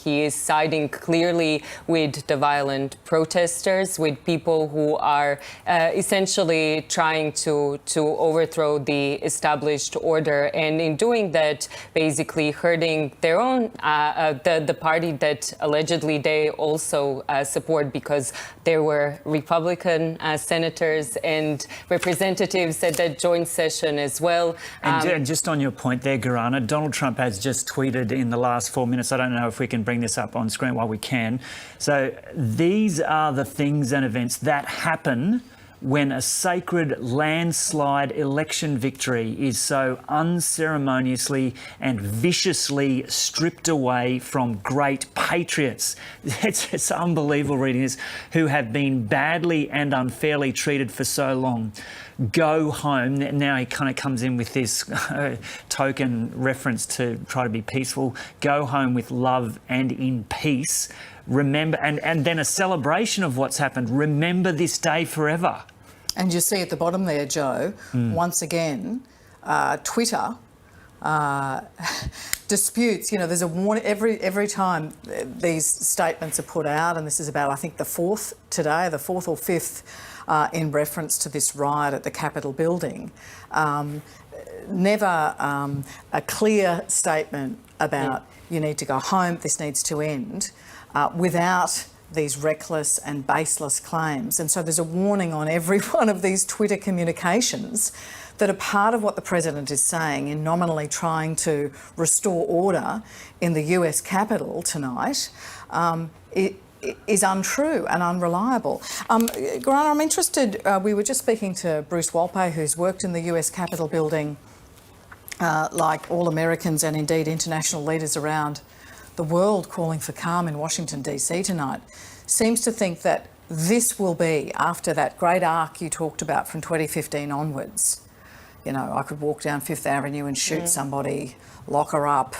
He is siding clearly with the violent protesters, with people who are essentially trying to overthrow the established order, and in doing that, basically hurting their own the party that allegedly they also support, because there were Republican senators and representatives at that joint session as well. And just on your point there, Gorana, Donald Trump has just tweeted in the last 4 minutes. I don't know if we can bring this up on screen while we can. So these are the things and events that happen when a sacred landslide election victory is so unceremoniously and viciously stripped away from great patriots. It's unbelievable reading this, who have been badly and unfairly treated for so long. Go home. Now he kind of comes in with this token reference to try to be peaceful. Go home with love and in peace. Remember, and then a celebration of what's happened. Remember this day forever. And you see at the bottom there, Joe, once again, Twitter disputes. You know, there's a warning every time these statements are put out, and this is about, I think, the fourth today, the fourth or fifth, in reference to this riot at the Capitol building. Never a clear statement about you need to go home, this needs to end, without these reckless and baseless claims. And so there's a warning on every one of these Twitter communications that are part of what the President is saying in nominally trying to restore order in the US Capitol tonight. It is untrue and unreliable. Grana, I'm interested, we were just speaking to Bruce Walpay, who's worked in the US Capitol building like all Americans and indeed international leaders around the world calling for calm in Washington DC tonight, seems to think that this will be, after that great arc you talked about from 2015 onwards, you know, I could walk down Fifth Avenue and shoot somebody, lock her up.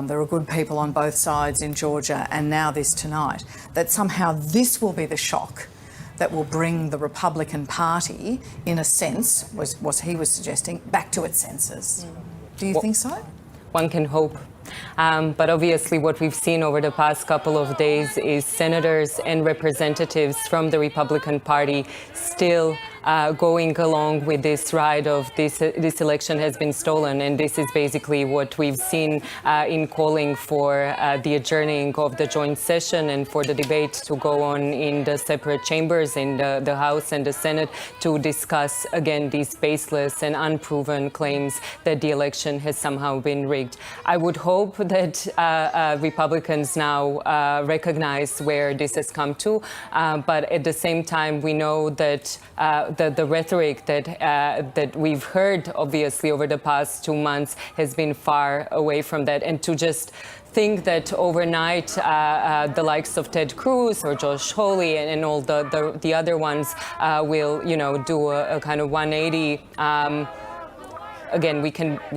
There are good people on both sides in Georgia, and now this tonight, that somehow this will be the shock that will bring the Republican Party, in a sense, was he was suggesting, back to its senses. Do you think so? One can hope. But obviously what we've seen over the past couple of days is senators and representatives from the Republican Party still going along with this ride of this election has been stolen. And this is basically what we've seen in calling for the adjourning of the joint session and for the debate to go on in the separate chambers in the House and the Senate to discuss again these baseless and unproven claims that the election has somehow been rigged. I would hope that Republicans now recognize where this has come to, but at the same time we know that the rhetoric that we've heard obviously over the past 2 months has been far away from that, and to just think that overnight the likes of Ted Cruz or Josh Hawley and all the other ones will, you know, do a kind of 180. Again, we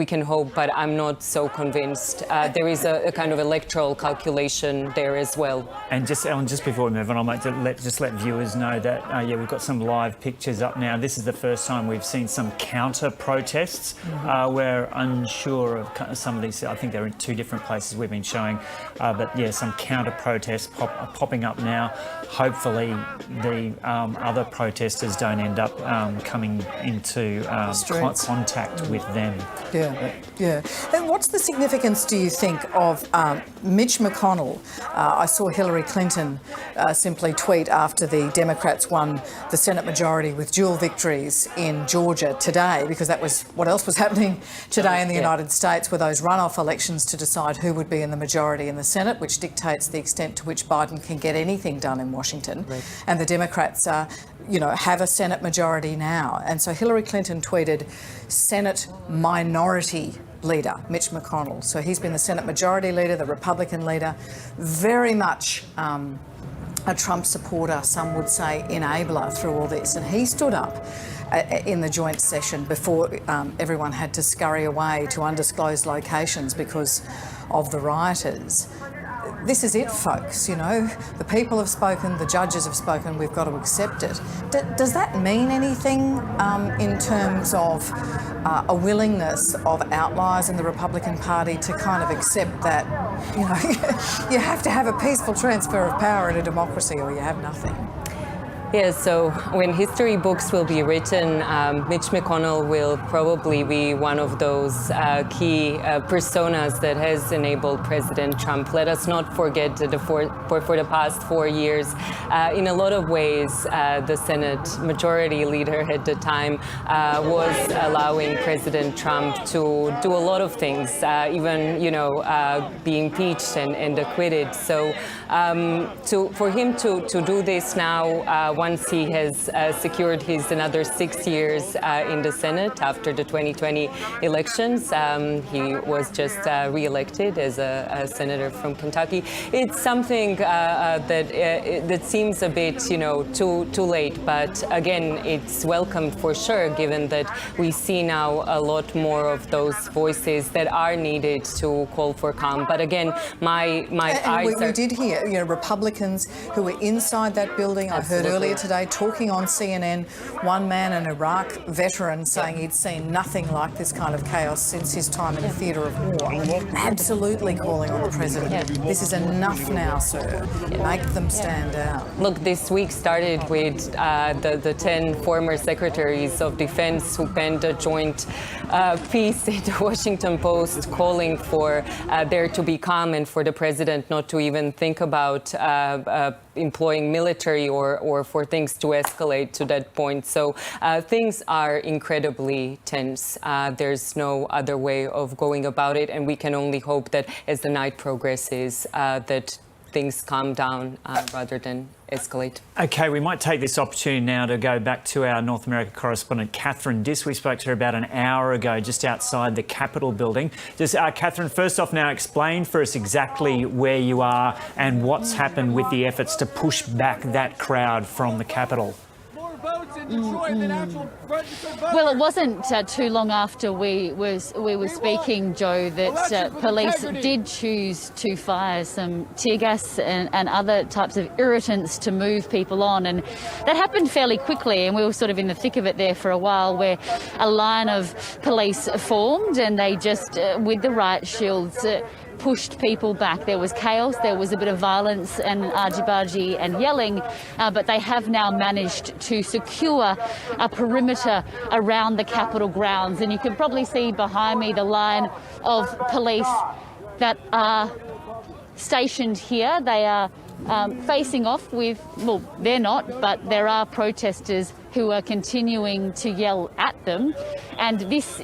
can hope, but I'm not so convinced. There is a kind of electoral calculation there as well. And just, Ellen, just before we move on, I might just let viewers know that, yeah, we've got some live pictures up now. This is the first time we've seen some counter-protests. We're unsure of some of these. I think they're in two different places we've been showing. But, yeah, some counter-protests popping up now. Hopefully the other protesters don't end up coming into contact with them. Yeah. And what's the significance, do you think, of Mitch McConnell? I saw Hillary Clinton simply tweet after the Democrats won the Senate majority with dual victories in Georgia today, because that was what else was happening today in the United States, were those runoff elections to decide who would be in the majority in the Senate, which dictates the extent to which Biden can get anything done in Washington. Right. And the Democrats have a Senate majority now. And so Hillary Clinton tweeted, Senate minority leader, Mitch McConnell. So he's been the Senate majority leader, the Republican leader, very much a Trump supporter, some would say enabler through all this. And he stood up in the joint session before everyone had to scurry away to undisclosed locations because of the rioters. This is it, folks, you know. The people have spoken, the judges have spoken, we've got to accept it. Does that mean anything in terms of a willingness of outliers in the Republican Party to kind of accept that, you know, you have to have a peaceful transfer of power in a democracy or you have nothing? Yeah, so when history books will be written, Mitch McConnell will probably be one of those key personas that has enabled President Trump. Let us not forget that for the past 4 years, in a lot of ways, the Senate majority leader at the time was allowing President Trump to do a lot of things, even, you know, be impeached and acquitted. So for him to do this now once he has secured his another 6 years in the Senate after the 2020 elections. He was just re-elected as a senator from Kentucky. It's something that seems a bit, too late, but again, it's welcomed for sure, given that we see now a lot more of those voices that are needed to call for calm. But again, my eyes we did hear, Republicans who were inside that building. I heard earlier today talking on CNN, one man, an Iraq veteran, saying he'd seen nothing like this kind of chaos since his time in the theatre of war. Absolutely calling on the president. This is enough now, sir. Make them stand out. Look, this week started with the 10 former secretaries of defense who penned a joint piece in the Washington Post calling for there to be calm and for the president not to even think about employing military or for things to escalate to that point. So things are incredibly tense. There's no other way of going about it, and we can only hope that as the night progresses that things calm down rather than escalate. OK, we might take this opportunity now to go back to our North America correspondent, Catherine Diss. We spoke to her about an hour ago, just outside the Capitol building. Just, Catherine, first off now, explain for us exactly where you are and what's happened with the efforts to push back that crowd from the Capitol. Well, it wasn't too long after we were speaking, Joe, that police did choose to fire some tear gas and other types of irritants to move people on, and that happened fairly quickly, and we were sort of in the thick of it there for a while, where a line of police formed and they just, with the riot shields, pushed people back. There was chaos, there was a bit of violence and argy-bargy and yelling, but they have now managed to secure a perimeter around the Capitol grounds. And you can probably see behind me the line of police that are stationed here. They are facing off with, well, they're not, but there are protesters who are continuing to yell at them. And this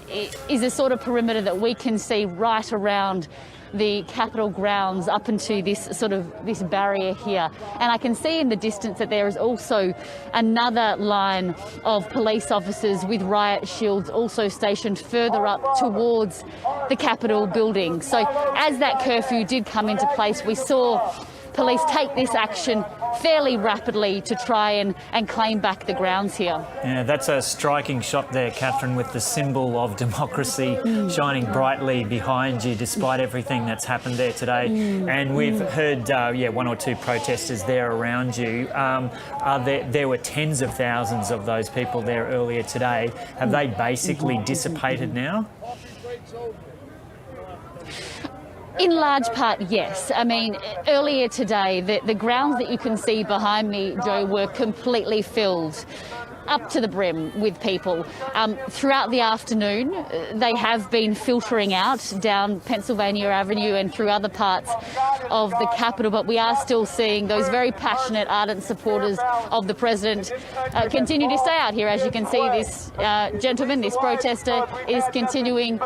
is a sort of perimeter that we can see right around the Capitol grounds up into this barrier here. And I can see in the distance that there is also another line of police officers with riot shields also stationed further up towards the Capitol building. So as that curfew did come into place, we saw police take this action fairly rapidly to try and claim back the grounds here. Yeah, that's a striking shot there, Catherine, with the symbol of democracy shining brightly behind you despite everything that's happened there today. And we've heard, one or two protesters there around you. There were tens of thousands of those people there earlier today. Have they basically dissipated now? In large part, yes. I mean, earlier today, the grounds that you can see behind me, Joe, were completely filled up to the brim with people. Throughout the afternoon, they have been filtering out down Pennsylvania Avenue and through other parts of the Capitol, but we are still seeing those very passionate, ardent supporters of the president continue to stay out here. As you can see, this gentleman, this protester, is continuing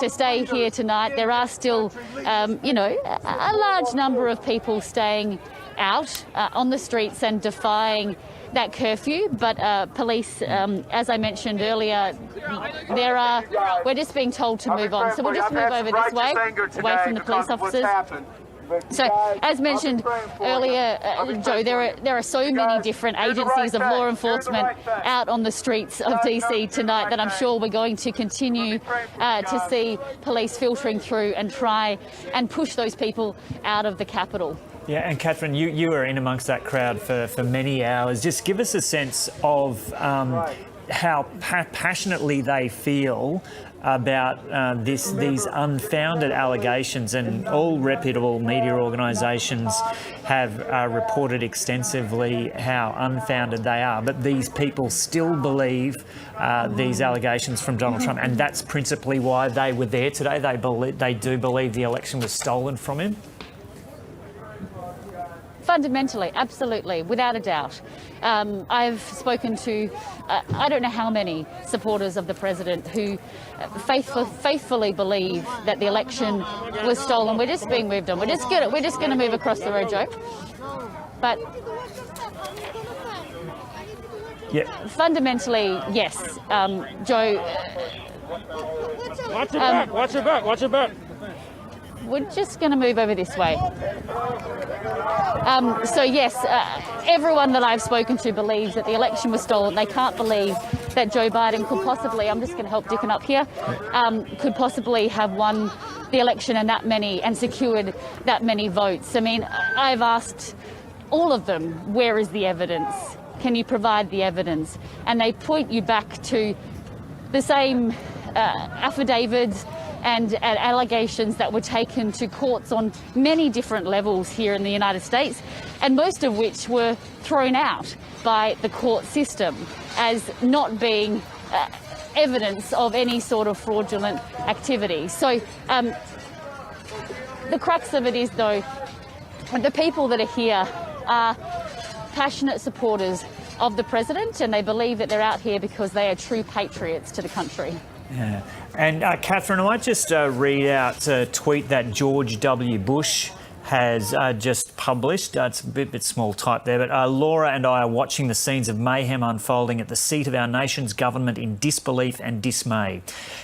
to stay here tonight. There are still, a large number of people staying out on the streets and defying that curfew, but police, as I mentioned earlier, we're just being told to move on. So we'll just move over this way, away from the police officers. So, as mentioned earlier, Joe, there are so many different agencies of law enforcement out on the streets of DC tonight that I'm sure we're going to continue to see police filtering through and try and push those people out of the Capitol. Yeah, and Catherine, you were in amongst that crowd for many hours. Just give us a sense of how passionately they feel about these unfounded allegations, and all reputable media organisations have reported extensively how unfounded they are. But these people still believe these allegations from Donald Trump, and that's principally why they were there today. They do believe the election was stolen from him. Fundamentally, absolutely, without a doubt. I've spoken to I don't know how many supporters of the president who faithfully believe that the election was stolen. We're just being moved on. We're just going to move across the road, Joe. But fundamentally, yes, Joe. Watch your back. Watch your back. Watch your back. We're just going to move over this way. So yes, everyone that I've spoken to believes that the election was stolen. They can't believe that Joe Biden could possibly, I'm just going to help Dickon up here, could possibly have won the election and secured that many votes. I mean, I've asked all of them, where is the evidence? Can you provide the evidence? And they point you back to the same affidavits and allegations that were taken to courts on many different levels here in the United States, and most of which were thrown out by the court system as not being evidence of any sort of fraudulent activity. So the crux of it is, though, the people that are here are passionate supporters of the president, and they believe that they're out here because they are true patriots to the country. Yeah. And Catherine, I might just read out a tweet that George W. Bush has just published. It's a bit small type there, but Laura and I are watching the scenes of mayhem unfolding at the seat of our nation's government in disbelief and dismay.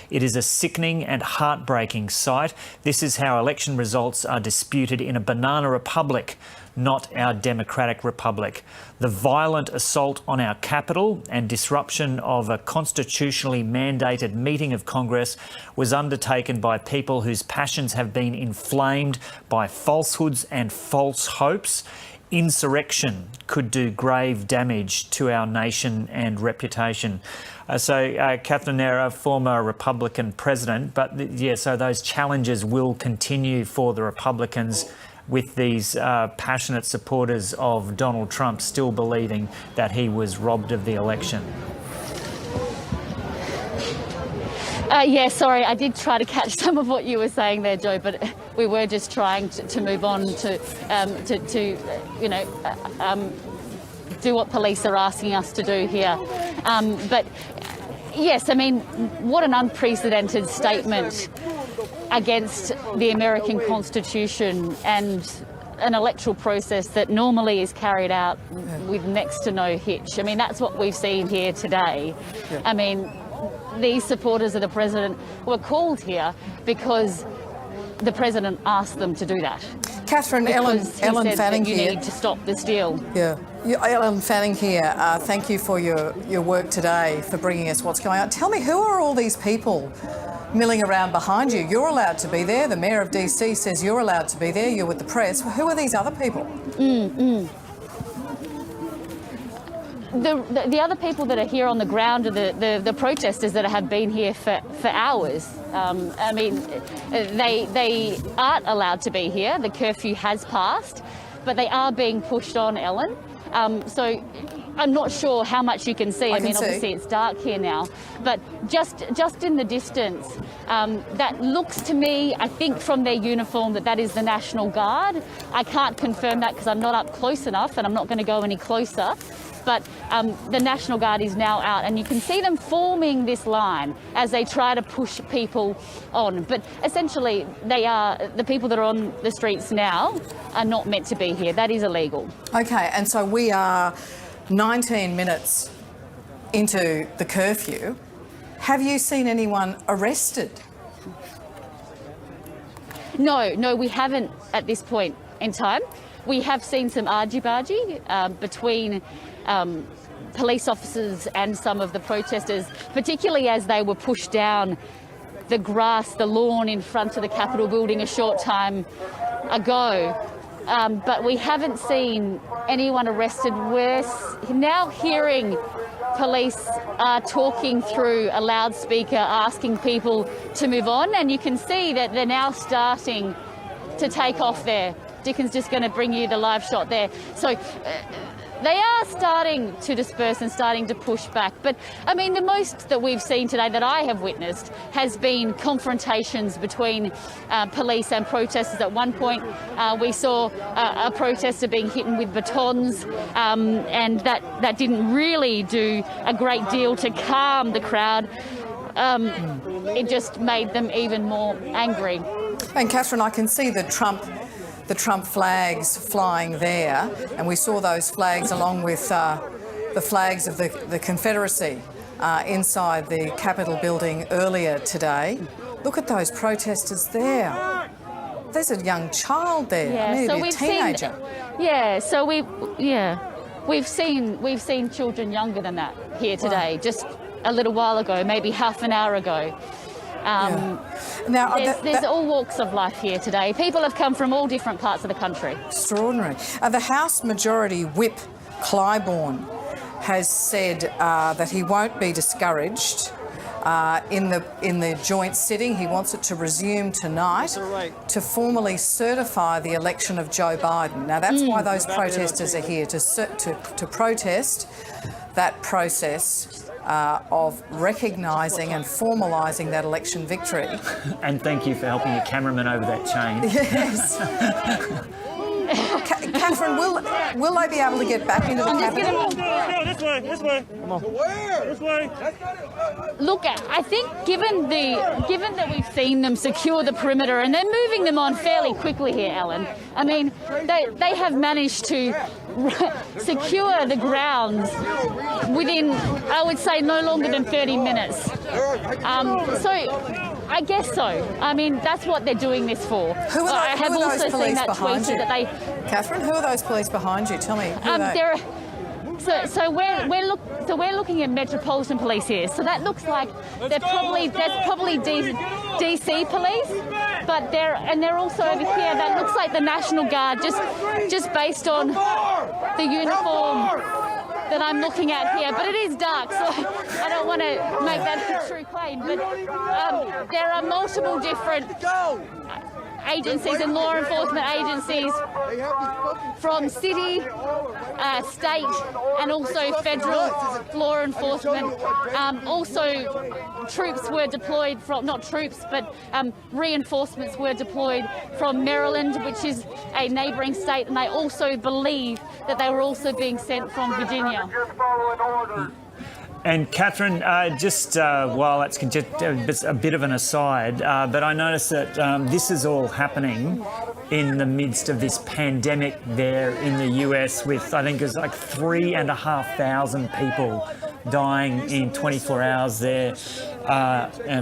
It is a sickening and heartbreaking sight. This is how election results are disputed in a banana republic, not our democratic republic. The violent assault on our capital and disruption of a constitutionally mandated meeting of Congress was undertaken by people whose passions have been inflamed by falsehoods and false hopes. Insurrection could do grave damage to our nation and reputation. Catherine Nera, former Republican president, but so those challenges will continue for the Republicans, with these passionate supporters of Donald Trump still believing that he was robbed of the election. Sorry, I did try to catch some of what you were saying there, Joe, but we were just trying to move on to do what police are asking us to do here. But yes, I mean, what an unprecedented statement against the American Constitution and an electoral process that normally is carried out with next to no hitch. I mean, that's what we've seen here today. Yeah. I mean, these supporters of the president were called here because the president asked them to do that. Catherine, Ellen Fanning you here. Need to stop this deal. Yeah. Ellen Fanning here, thank you for your work today, for bringing us what's going on. Tell me, who are all these people milling around behind you? You're allowed to be there. The Mayor of DC says you're allowed to be there. You're with the press. Who are these other people? The other people that are here on the ground are the protesters that have been here for hours. I mean, they aren't allowed to be here. The curfew has passed, but they are being pushed on, Ellen. So I'm not sure how much you can see. I mean, obviously it's dark here now, but just in the distance, that looks to me, I think from their uniform, that is the National Guard. I can't confirm that because I'm not up close enough, and I'm not going to go any closer. But the National Guard is now out, and you can see them forming this line as they try to push people on. But essentially, the people that are on the streets now are not meant to be here. That is illegal. Okay, and so we are 19 minutes into the curfew. Have you seen anyone arrested? No, we haven't at this point in time. We have seen some argy-bargy between police officers and some of the protesters, particularly as they were pushed down the lawn in front of the Capitol building a short time ago. But we haven't seen anyone arrested. We're now hearing police talking through a loudspeaker, asking people to move on, and you can see that they're now starting to take off there. Dickon's just going to bring you the live shot there. So they are starting to disperse and starting to push back. But, I mean, the most that we've seen today that I have witnessed has been confrontations between police and protesters. At one point, we saw a protester being hit with batons, and that didn't really do a great deal to calm the crowd. It just made them even more angry. And, Catherine, I can see the Trump flags flying there, and we saw those flags along with the the flags of the Confederacy inside the Capitol building earlier today. Look at those protesters there. There's a young child there, maybe a teenager. We've seen children younger than that here today, just a little while ago, maybe half an hour ago. Now, there's all walks of life here today. People have come from all different parts of the country. Extraordinary. The House Majority Whip, Clybourne, has said that he won't be discouraged in the joint sitting. He wants it to resume tonight to formally certify the election of Joe Biden. Now, that's why those protesters are here, to protest that process of recognising and formalising that election victory. And thank you for helping your cameraman over that chain. Yes. Catherine, will they be able to get back into the Capitol? No, this way. Come on. Where? This way. Look, I think given that we've seen them secure the perimeter and they're moving them on fairly quickly here, Ellen. I mean, they have managed to secure the grounds within, I would say, no longer than 30 minutes. So I guess so. I mean, that's what they're doing this for. Who are I have those also police seen that behind tweet you? that they. Catherine, who are those police behind you? Tell me. So we're looking at Metropolitan Police here. So that looks like that's probably DC police, but they're also over here. That looks like the National Guard, just based on the uniform that I'm looking at here. But it is dark, so I don't want to make that a true claim. But there are multiple different agencies and law enforcement agencies from city, state and also federal law enforcement. Also troops were deployed from, not troops, but reinforcements were deployed from Maryland, which is a neighbouring state, and I also believe that they were also being sent from Virginia. And Catherine, just while that's just a bit of an aside, but I noticed that this is all happening in the midst of this pandemic there in the US, with I think it was like 3,500 people dying in 24 hours there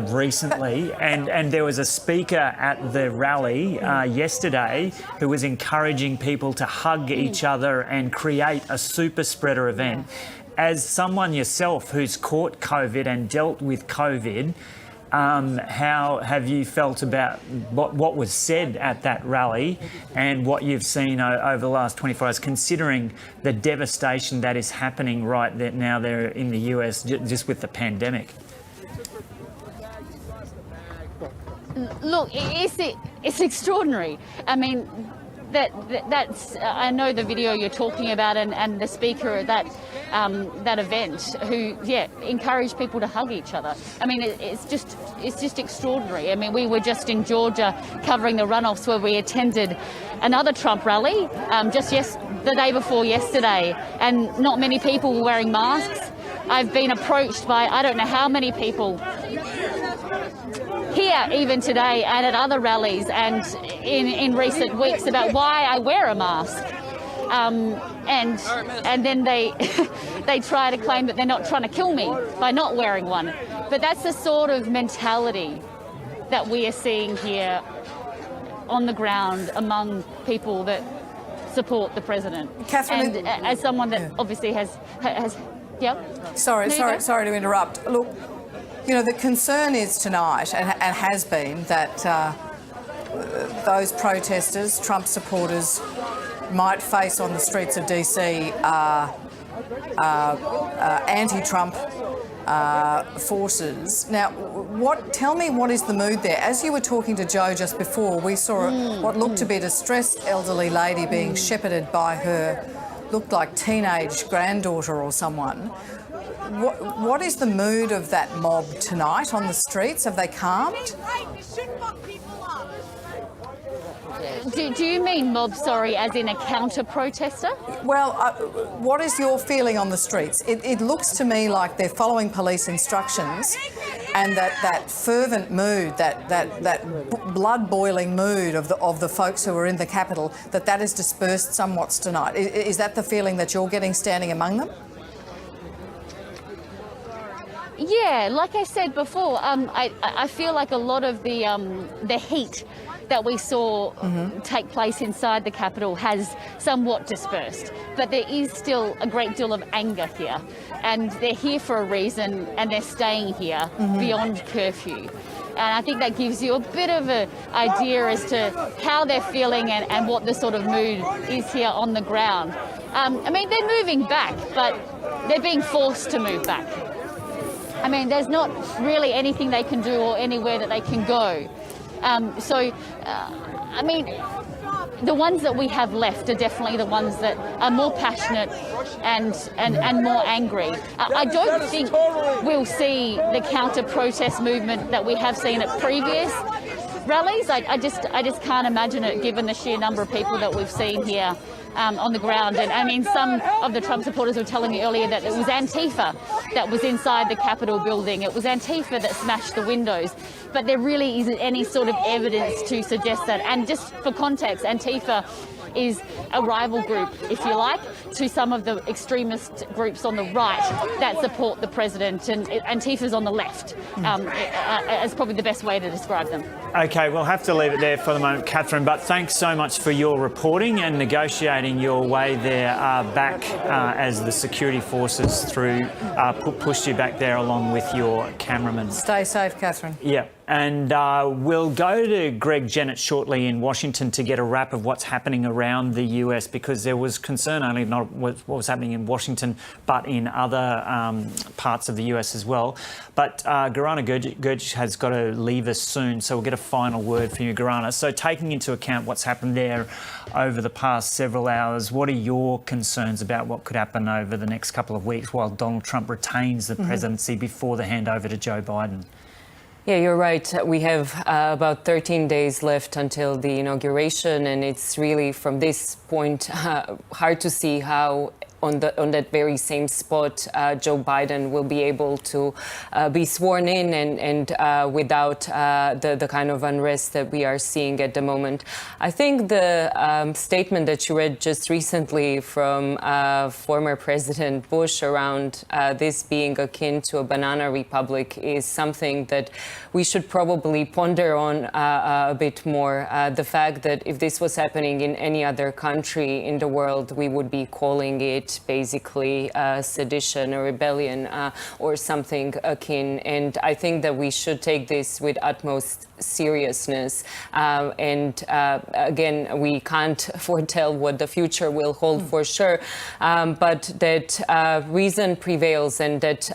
recently. And there was a speaker at the rally yesterday who was encouraging people to hug each other and create a super spreader event. As someone yourself who's caught COVID and dealt with COVID, how have you felt about what was said at that rally and what you've seen over the last 24 hours, considering the devastation that is happening right now there in the US just with the pandemic? Look, it's extraordinary. I mean, that's I know the video you're talking about, and the speaker at that event who encouraged people to hug each other. I mean, it's just extraordinary. I mean, we were just in Georgia covering the runoffs where we attended another Trump rally the day before yesterday, and not many people were wearing masks. I've been approached by I don't know how many people here even today and at other rallies and in recent weeks about why I wear a mask. And then they try to claim that they're not trying to kill me by not wearing one. But that's the sort of mentality that we are seeing here on the ground among people that support the president. Catherine, and as someone that obviously has Sorry to interrupt. Look, you know, the concern is tonight and has been that those protesters, Trump supporters, might face on the streets of DC anti-Trump forces. Now, tell me what is the mood there? As you were talking to Joe just before, we saw what looked to be a distressed elderly lady being shepherded by her, looked like teenage granddaughter or someone. What is the mood of that mob tonight on the streets? Have they calmed? Do you mean mob, as in a counter-protester? Well, what is your feeling on the streets? It looks to me like they're following police instructions, and that fervent mood, that blood-boiling mood of the folks who are in the Capitol, that is dispersed somewhat tonight. Is that the feeling that you're getting standing among them? Yeah, like I said before, I feel like a lot of the heat that we saw take place inside the Capitol has somewhat dispersed, but there is still a great deal of anger here, and they're here for a reason, and they're staying here beyond curfew. And I think that gives you a bit of an idea as to how they're feeling and what the sort of mood is here on the ground. I mean, they're moving back, but they're being forced to move back. I mean, there's not really anything they can do or anywhere that they can go. I mean, the ones that we have left are definitely the ones that are more passionate and more angry. I don't think we'll see the counter-protest movement that we have seen at previous rallies. I just can't imagine it, given the sheer number of people that we've seen here on the ground. And I mean, some of the Trump supporters were telling me earlier that it was Antifa that was inside the Capitol building. It was Antifa that smashed the windows. But there really isn't any sort of evidence to suggest that. And just for context, Antifa is a rival group, if you like, to some of the extremist groups on the right that support the president, and Antifa's on the left, as probably the best way to describe them. OK, we'll have to leave it there for the moment, Catherine, but thanks so much for your reporting and negotiating your way there back as the security forces pushed you back there along with your cameraman. Stay safe, Catherine. Yeah. And we'll go to Greg Jennett shortly in Washington to get a wrap of what's happening around the US, because there was concern only not what was happening in Washington, but in other parts of the US as well. But Garana Gurj has got to leave us soon, so we'll get a final word from you, Garana. So taking into account what's happened there over the past several hours, what are your concerns about what could happen over the next couple of weeks while Donald Trump retains the presidency before the handover to Joe Biden? Yeah, you're right. We have about 13 days left until the inauguration, and it's really, from this point, hard to see how on that very same spot, Joe Biden will be able to be sworn in and without the kind of unrest that we are seeing at the moment. I think the statement that you read just recently from former President Bush around this being akin to a banana republic is something that we should probably ponder on a bit more. The fact that if this was happening in any other country in the world, we would be calling it basically sedition or rebellion or something akin. And I think that we should take this with utmost seriousness. Again, we can't foretell what the future will hold for sure, but that reason prevails, and that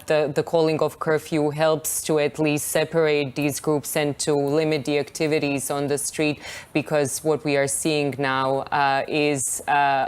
the calling of curfew helps to at least separate these groups and to limit the activities on the street, because what we are seeing now is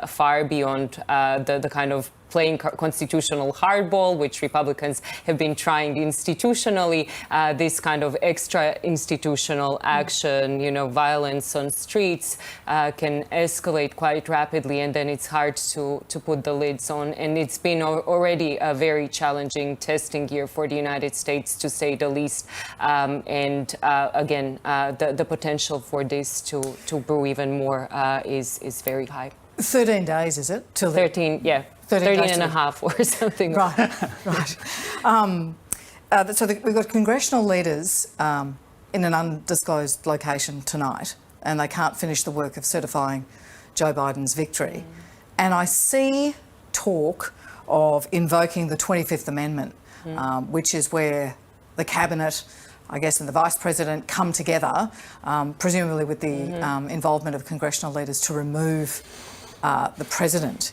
far beyond the kind of playing constitutional hardball, which Republicans have been trying institutionally, this kind of extra institutional action, violence on streets can escalate quite rapidly, and then it's hard to put the lids on. And it's been already a very challenging testing year for the United States, to say the least. Again, the potential for this to brew even more is very high. 13 days, is it? Till 13, yeah. 13 and a half or something. Right, right. We've got congressional leaders in an undisclosed location tonight, and they can't finish the work of certifying Joe Biden's victory. And I see talk of invoking the 25th Amendment, which is where the Cabinet, I guess, and the Vice President come together, presumably with the involvement of congressional leaders, to remove the President.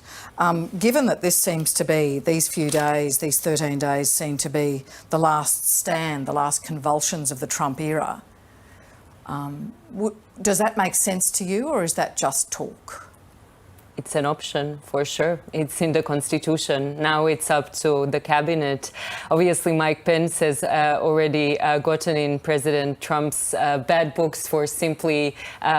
Given that this seems to be, these few days, these 13 days seem to be the last stand, the last convulsions of the Trump era, does that make sense to you, or is that just talk? It's an option, for sure. It's in the Constitution. Now it's up to the cabinet. Obviously, Mike Pence has already gotten in President Trump's bad books for simply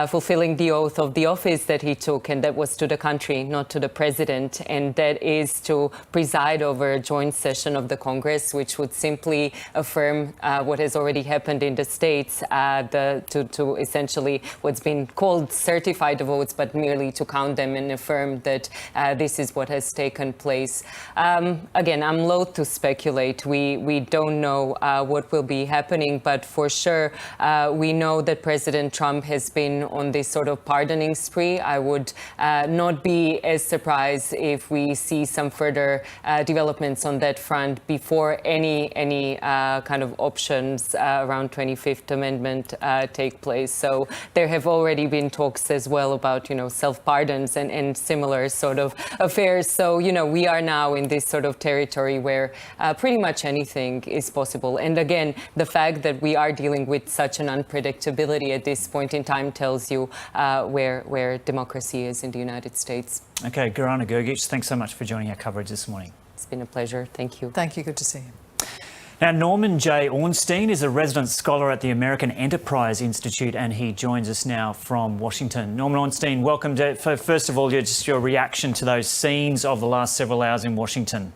fulfilling the oath of the office that he took, and that was to the country, not to the president. And that is to preside over a joint session of the Congress, which would simply affirm what has already happened in the states, to essentially what's been called certify the votes, but merely to count them and confirmed that this is what has taken place. Again, I'm loath to speculate. We don't know what will be happening, but for sure, we know that President Trump has been on this sort of pardoning spree. I would not be as surprised if we see some further developments on that front before any kind of options around 25th Amendment take place. So there have already been talks as well about, self-pardons and similar sort of affairs. So, we are now in this sort of territory where pretty much anything is possible. And again, the fact that we are dealing with such an unpredictability at this point in time tells you where democracy is in the United States. Okay, Gorana Gergich, thanks so much for joining our coverage this morning. It's been a pleasure. Thank you. Thank you. Good to see you. Now, Norman J. Ornstein is a resident scholar at the American Enterprise Institute, and he joins us now from Washington. Norman Ornstein, welcome. First of all, just your reaction to those scenes of the last several hours in Washington.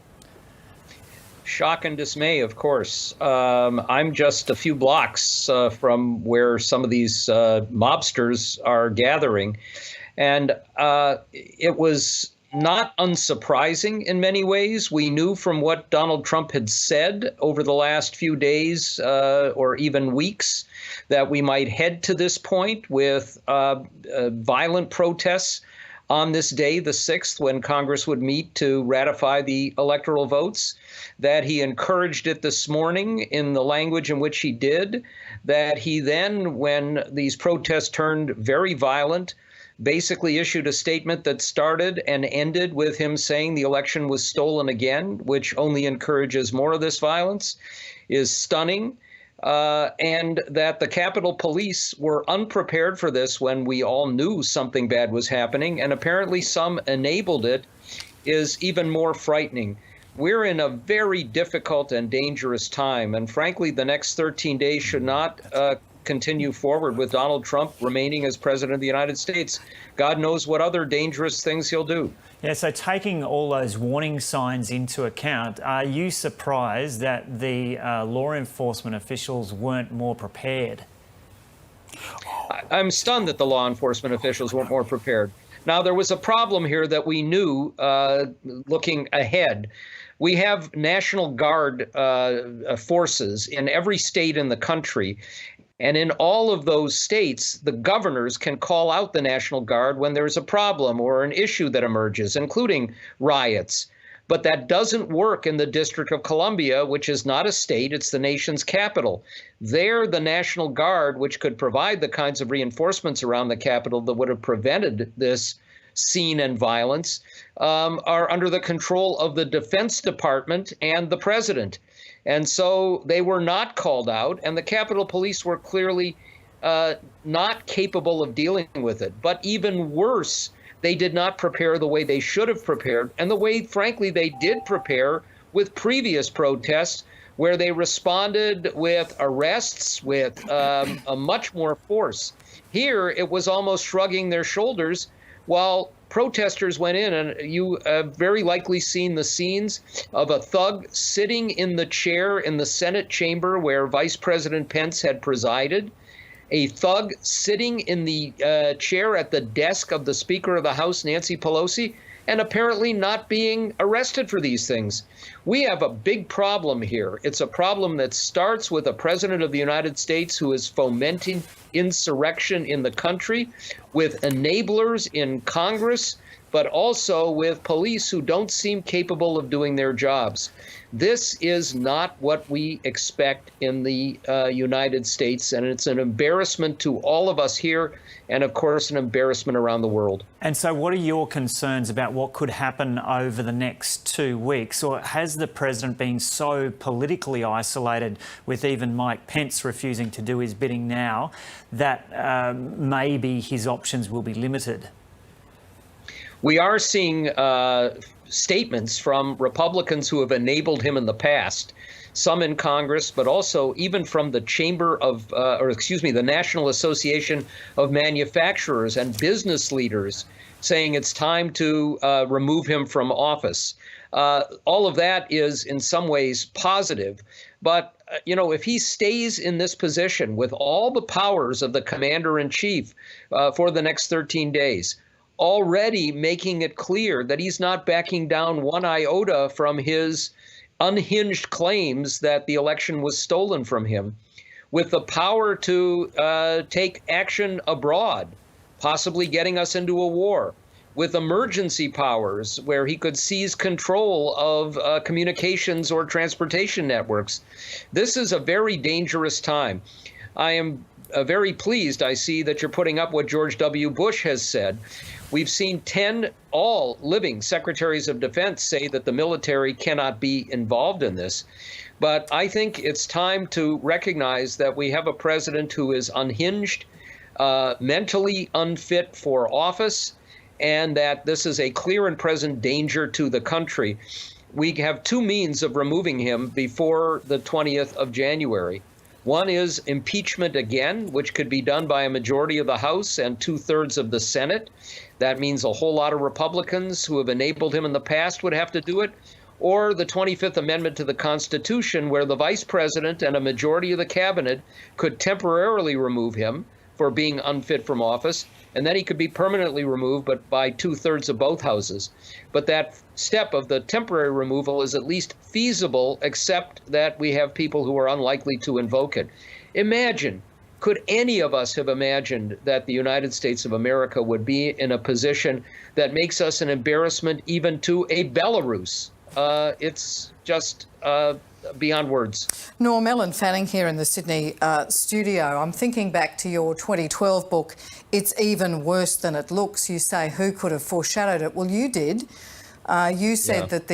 Shock and dismay, of course. I'm just a few blocks from where some of these mobsters are gathering. And it was not unsurprising in many ways. We knew from what Donald Trump had said over the last few days or even weeks that we might head to this point with violent protests on this day, the 6th, when Congress would meet to ratify the electoral votes, that he encouraged it this morning in the language in which he did, that he then, when these protests turned very violent, basically issued a statement that started and ended with him saying the election was stolen again, which only encourages more of this violence, is stunning. And that the Capitol Police were unprepared for this when we all knew something bad was happening, and apparently some enabled it, is even more frightening. We're in a very difficult and dangerous time, and frankly, the next 13 days should not continue forward with Donald Trump remaining as president of the United States. God knows what other dangerous things he'll do. Yeah, so taking all those warning signs into account, are you surprised that the law enforcement officials weren't more prepared? I'm stunned that the law enforcement officials weren't more prepared. Now, there was a problem here that we knew looking ahead. We have National Guard forces in every state in the country. And in all of those states, the governors can call out the National Guard when there's a problem or an issue that emerges, including riots. But that doesn't work in the District of Columbia, which is not a state, it's the nation's capital. There, the National Guard, which could provide the kinds of reinforcements around the capital that would have prevented this scene and violence, are under the control of the Defense Department and the president. And so they were not called out, and the Capitol Police were clearly not capable of dealing with it. But even worse, they did not prepare the way they should have prepared, and the way, frankly, they did prepare with previous protests, where they responded with arrests, with a much more force. Here, it was almost shrugging their shoulders while protesters went in, and you have very likely seen the scenes of a thug sitting in the chair in the Senate chamber where Vice President Pence had presided, a thug sitting in the chair at the desk of the Speaker of the House, Nancy Pelosi, and apparently not being arrested for these things. We have a big problem here. It's a problem that starts with a president of the United States who is fomenting insurrection in the country, with enablers in Congress, but also with police who don't seem capable of doing their jobs. This is not what we expect in the United States, and it's an embarrassment to all of us here, and of course, an embarrassment around the world. And so what are your concerns about what could happen over the next 2 weeks? Or has the president been so politically isolated, with even Mike Pence refusing to do his bidding now, that maybe his options will be limited? We are seeing statements from Republicans who have enabled him in the past, some in Congress, but also even from the the National Association of Manufacturers and Business Leaders, saying it's time to remove him from office. All of that is in some ways positive. But, if he stays in this position with all the powers of the commander in chief for the next 13 days, already making it clear that he's not backing down one iota from his unhinged claims that the election was stolen from him, with the power to take action abroad, possibly getting us into a war, with emergency powers where he could seize control of communications or transportation networks. This is a very dangerous time. I am very pleased, I see, that you're putting up what George W. Bush has said. We've seen 10 all living secretaries of defense say that the military cannot be involved in this. But I think it's time to recognize that we have a president who is unhinged, mentally unfit for office, and that this is a clear and present danger to the country. We have two means of removing him before the 20th of January. One is impeachment again, which could be done by a majority of the House and 2/3 of the Senate. That means a whole lot of Republicans who have enabled him in the past would have to do it. Or the 25th Amendment to the Constitution, where the vice president and a majority of the cabinet could temporarily remove him for being unfit from office, and then he could be permanently removed, but by 2/3 of both houses. But that step of the temporary removal is at least feasible, except that we have people who are unlikely to invoke it. Imagine, could any of us have imagined that the United States of America would be in a position that makes us an embarrassment even to a Belarus? It's just beyond words. Norm, Ellen Fanning here in the Sydney studio. I'm thinking back to your 2012 book, It's Even Worse Than It Looks. You say, who could have foreshadowed it? Well, you did. You said that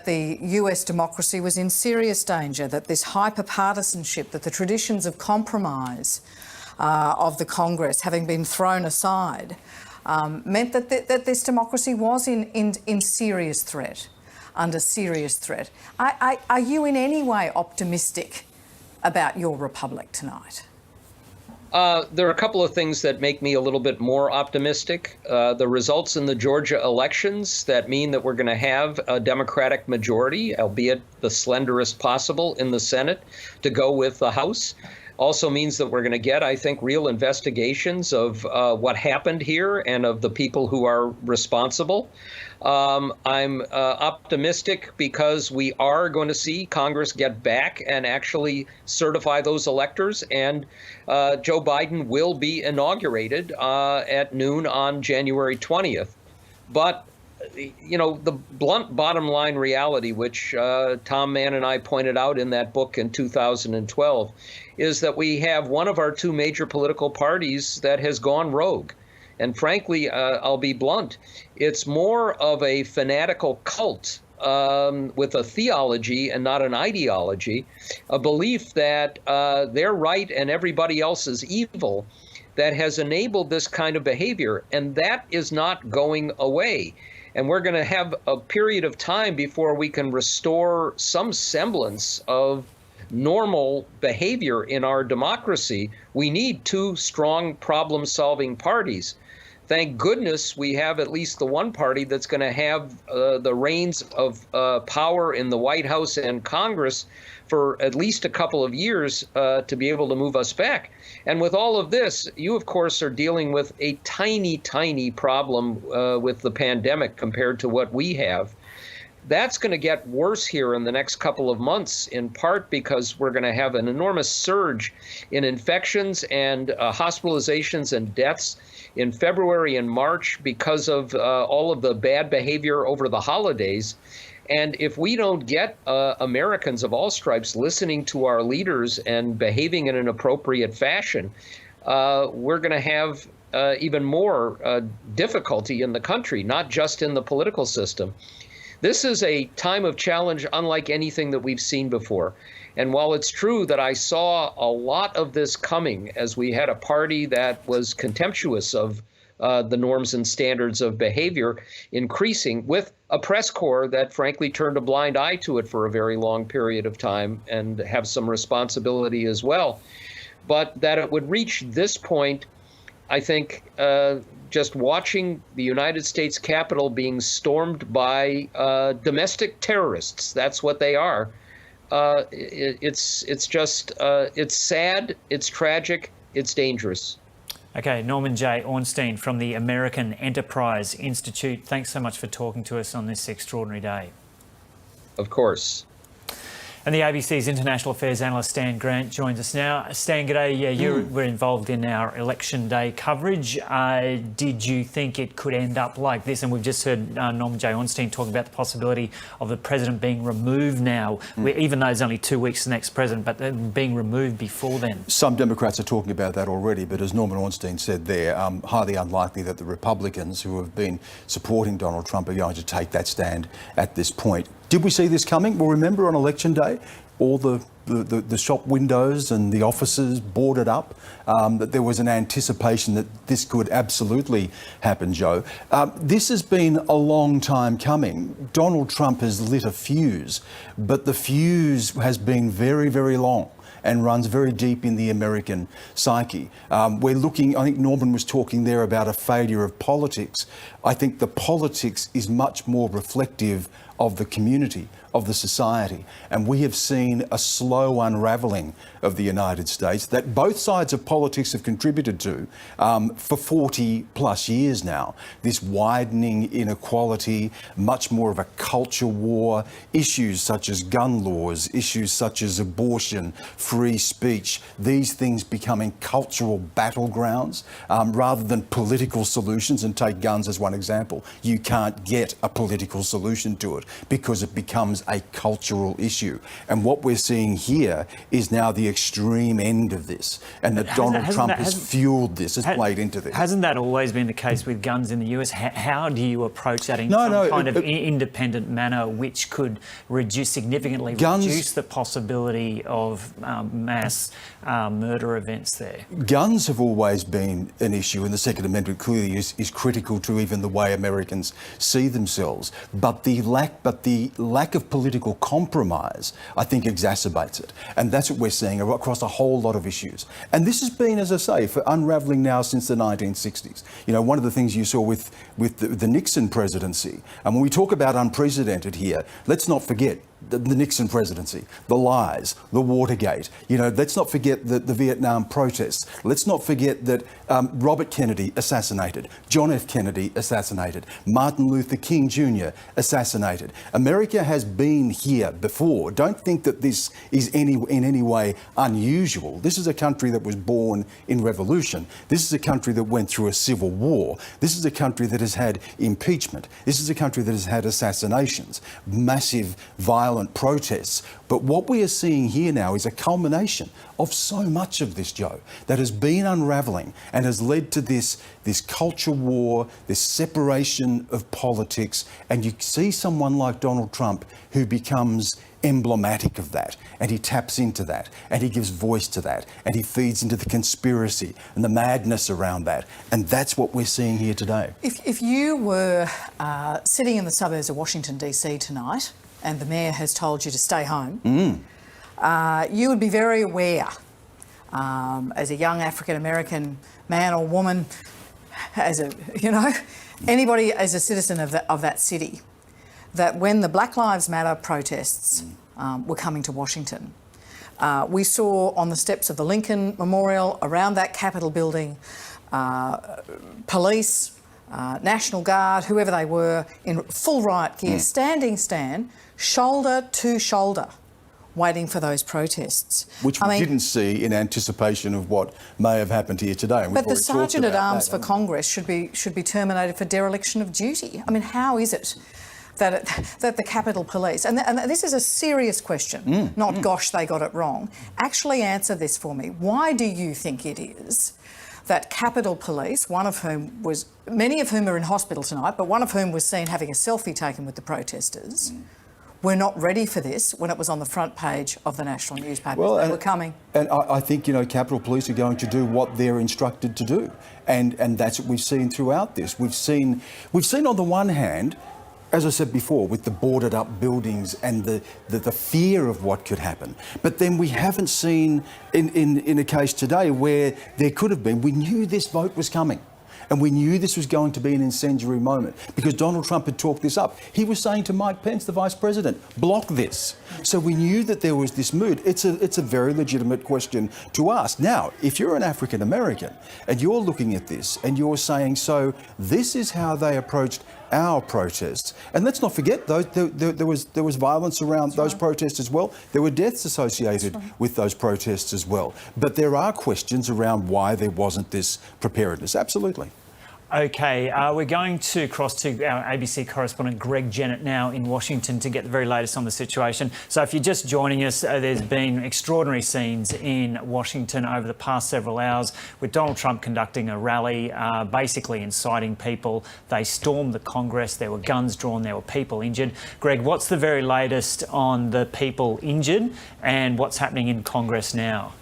the US democracy was in serious danger, that this hyper-partisanship, that the traditions of compromise of the Congress having been thrown aside meant that this democracy was in serious threat. Under serious threat. Are you in any way optimistic about your republic tonight? There are a couple of things that make me a little bit more optimistic. The results in the Georgia elections that mean that we're going to have a Democratic majority, albeit the slenderest possible, in the Senate to go with the House. Also means that we're going to get, I think, real investigations of what happened here and of the people who are responsible. I'm optimistic because we are going to see Congress get back and actually certify those electors, and Joe Biden will be inaugurated at noon on January 20th. But you know, the blunt bottom line reality, which Tom Mann and I pointed out in that book in 2012, is that we have one of our two major political parties that has gone rogue. And frankly, I'll be blunt, it's more of a fanatical cult with a theology and not an ideology, a belief that they're right and everybody else is evil, that has enabled this kind of behavior. And that is not going away. And we're going to have a period of time before we can restore some semblance of normal behavior in our democracy. We need two strong problem-solving parties. Thank goodness we have at least the one party that's going to have the reins of power in the White House and Congress for at least a couple of years to be able to move us back. And with all of this, you, of course, are dealing with a tiny, tiny problem with the pandemic compared to what we have. That's going to get worse here in the next couple of months, in part because we're going to have an enormous surge in infections and hospitalizations and deaths in February and March because of all of the bad behavior over the holidays. And if we don't get Americans of all stripes listening to our leaders and behaving in an appropriate fashion, we're going to have even more difficulty in the country, not just in the political system. This is a time of challenge unlike anything that we've seen before. And while it's true that I saw a lot of this coming as we had a party that was contemptuous of the norms and standards of behavior increasing, with a press corps that frankly turned a blind eye to it for a very long period of time and have some responsibility as well. But that it would reach this point, I think just watching the United States Capitol being stormed by domestic terrorists, that's what they are. It's sad, it's tragic, it's dangerous. Okay, Norman J. Ornstein from the American Enterprise Institute, thanks so much for talking to us on this extraordinary day. Of course. And the ABC's international affairs analyst Stan Grant joins us now. Stan, g'day. Yeah, you were involved in our election day coverage. Did you think it could end up like this? And we've just heard Norman J. Ornstein talking about the possibility of the president being removed now, even though it's only 2 weeks to the next president, but being removed before then. Some Democrats are talking about that already, but as Norman Ornstein said there, highly unlikely that the Republicans who have been supporting Donald Trump are going to take that stand at this point. Did we see this coming? Well, remember on election day, all the shop windows and the offices boarded up, that there was an anticipation that this could absolutely happen, Joe. This has been a long time coming. Donald Trump has lit a fuse, but the fuse has been very, very long and runs very deep in the American psyche. We're looking, I think Norman was talking there about a failure of politics. I think the politics is much more reflective of the community, of the society. And we have seen a slow unravelling of the United States that both sides of politics have contributed to for 40 plus years now. This widening inequality, much more of a culture war, issues such as gun laws, issues such as abortion, free speech, these things becoming cultural battlegrounds rather than political solutions. And take guns as one example. You can't get a political solution to it because it becomes a cultural issue. And what we're seeing here is now the extreme end of this, and that Donald Trump has fueled this, has played into this. Hasn't that always been the case with guns in the US? How do you approach that in some kind of independent manner which could significantly reduce the possibility of mass murder events there? Guns have always been an issue, and the Second Amendment clearly is critical to even the way Americans see themselves. But the lack of political compromise, I think, exacerbates it. And that's what we're seeing across a whole lot of issues. And this has been, as I say, for unravelling now since the 1960s. You know, one of the things you saw with the Nixon presidency, and when we talk about unprecedented here, let's not forget the Nixon presidency, the lies, the Watergate. You know, let's not forget the Vietnam protests. Let's not forget that Robert Kennedy assassinated, John F. Kennedy assassinated, Martin Luther King Jr. assassinated. America has been here before. Don't think that this is in any way unusual. This is a country that was born in revolution. This is a country that went through a civil war. This is a country that has had impeachment. This is a country that has had assassinations, massive violent protests. But what we are seeing here now is a culmination of so much of this, Joe, that has been unravelling and has led to this culture war, this separation of politics. And you see someone like Donald Trump who becomes emblematic of that, and he taps into that, and he gives voice to that, and he feeds into the conspiracy and the madness around that. And that's what we're seeing here today. If you were sitting in the suburbs of Washington, DC tonight, and the mayor has told you to stay home, you would be very aware, as a young African-American man or woman, as a, anybody as a citizen of that city, that when the Black Lives Matter protests were coming to Washington, we saw on the steps of the Lincoln Memorial, around that Capitol building, police, National Guard, whoever they were, in full riot gear, standing shoulder to shoulder, waiting for those protests. Which we didn't see in anticipation of what may have happened here today. And but the Sergeant at Arms for Congress should be terminated for dereliction of duty. I mean, how is it that the Capitol Police, and this is a serious question, not gosh, they got it wrong. Actually answer this for me. Why do you think it is that Capitol Police, many of whom are in hospital tonight, but one of whom was seen having a selfie taken with the protesters, were not ready for this when it was on the front page of the national newspapers? Well, they were coming. And I think, Capitol Police are going to do what they're instructed to do. And that's what we've seen throughout this. We've seen on the one hand, as I said before, with the boarded up buildings and the fear of what could happen. But then we haven't seen in a case today where there could have been, we knew this vote was coming. And we knew this was going to be an incendiary moment because Donald Trump had talked this up. He was saying to Mike Pence, the Vice President, block this. So we knew that there was this mood. It's a very legitimate question to ask. Now, if you're an African American and you're looking at this and you're saying, so this is how they approached our protests. And let's not forget, though, there was violence around those protests as well. There were deaths associated with those protests as well. But there are questions around why there wasn't this preparedness. Absolutely. Okay, we're going to cross to our ABC correspondent Greg Jennett now in Washington to get the very latest on the situation. So if you're just joining us, there's been extraordinary scenes in Washington over the past several hours with Donald Trump conducting a rally, basically inciting people. They stormed the Congress, there were guns drawn, there were people injured. Greg, what's the very latest on the people injured and what's happening in Congress now?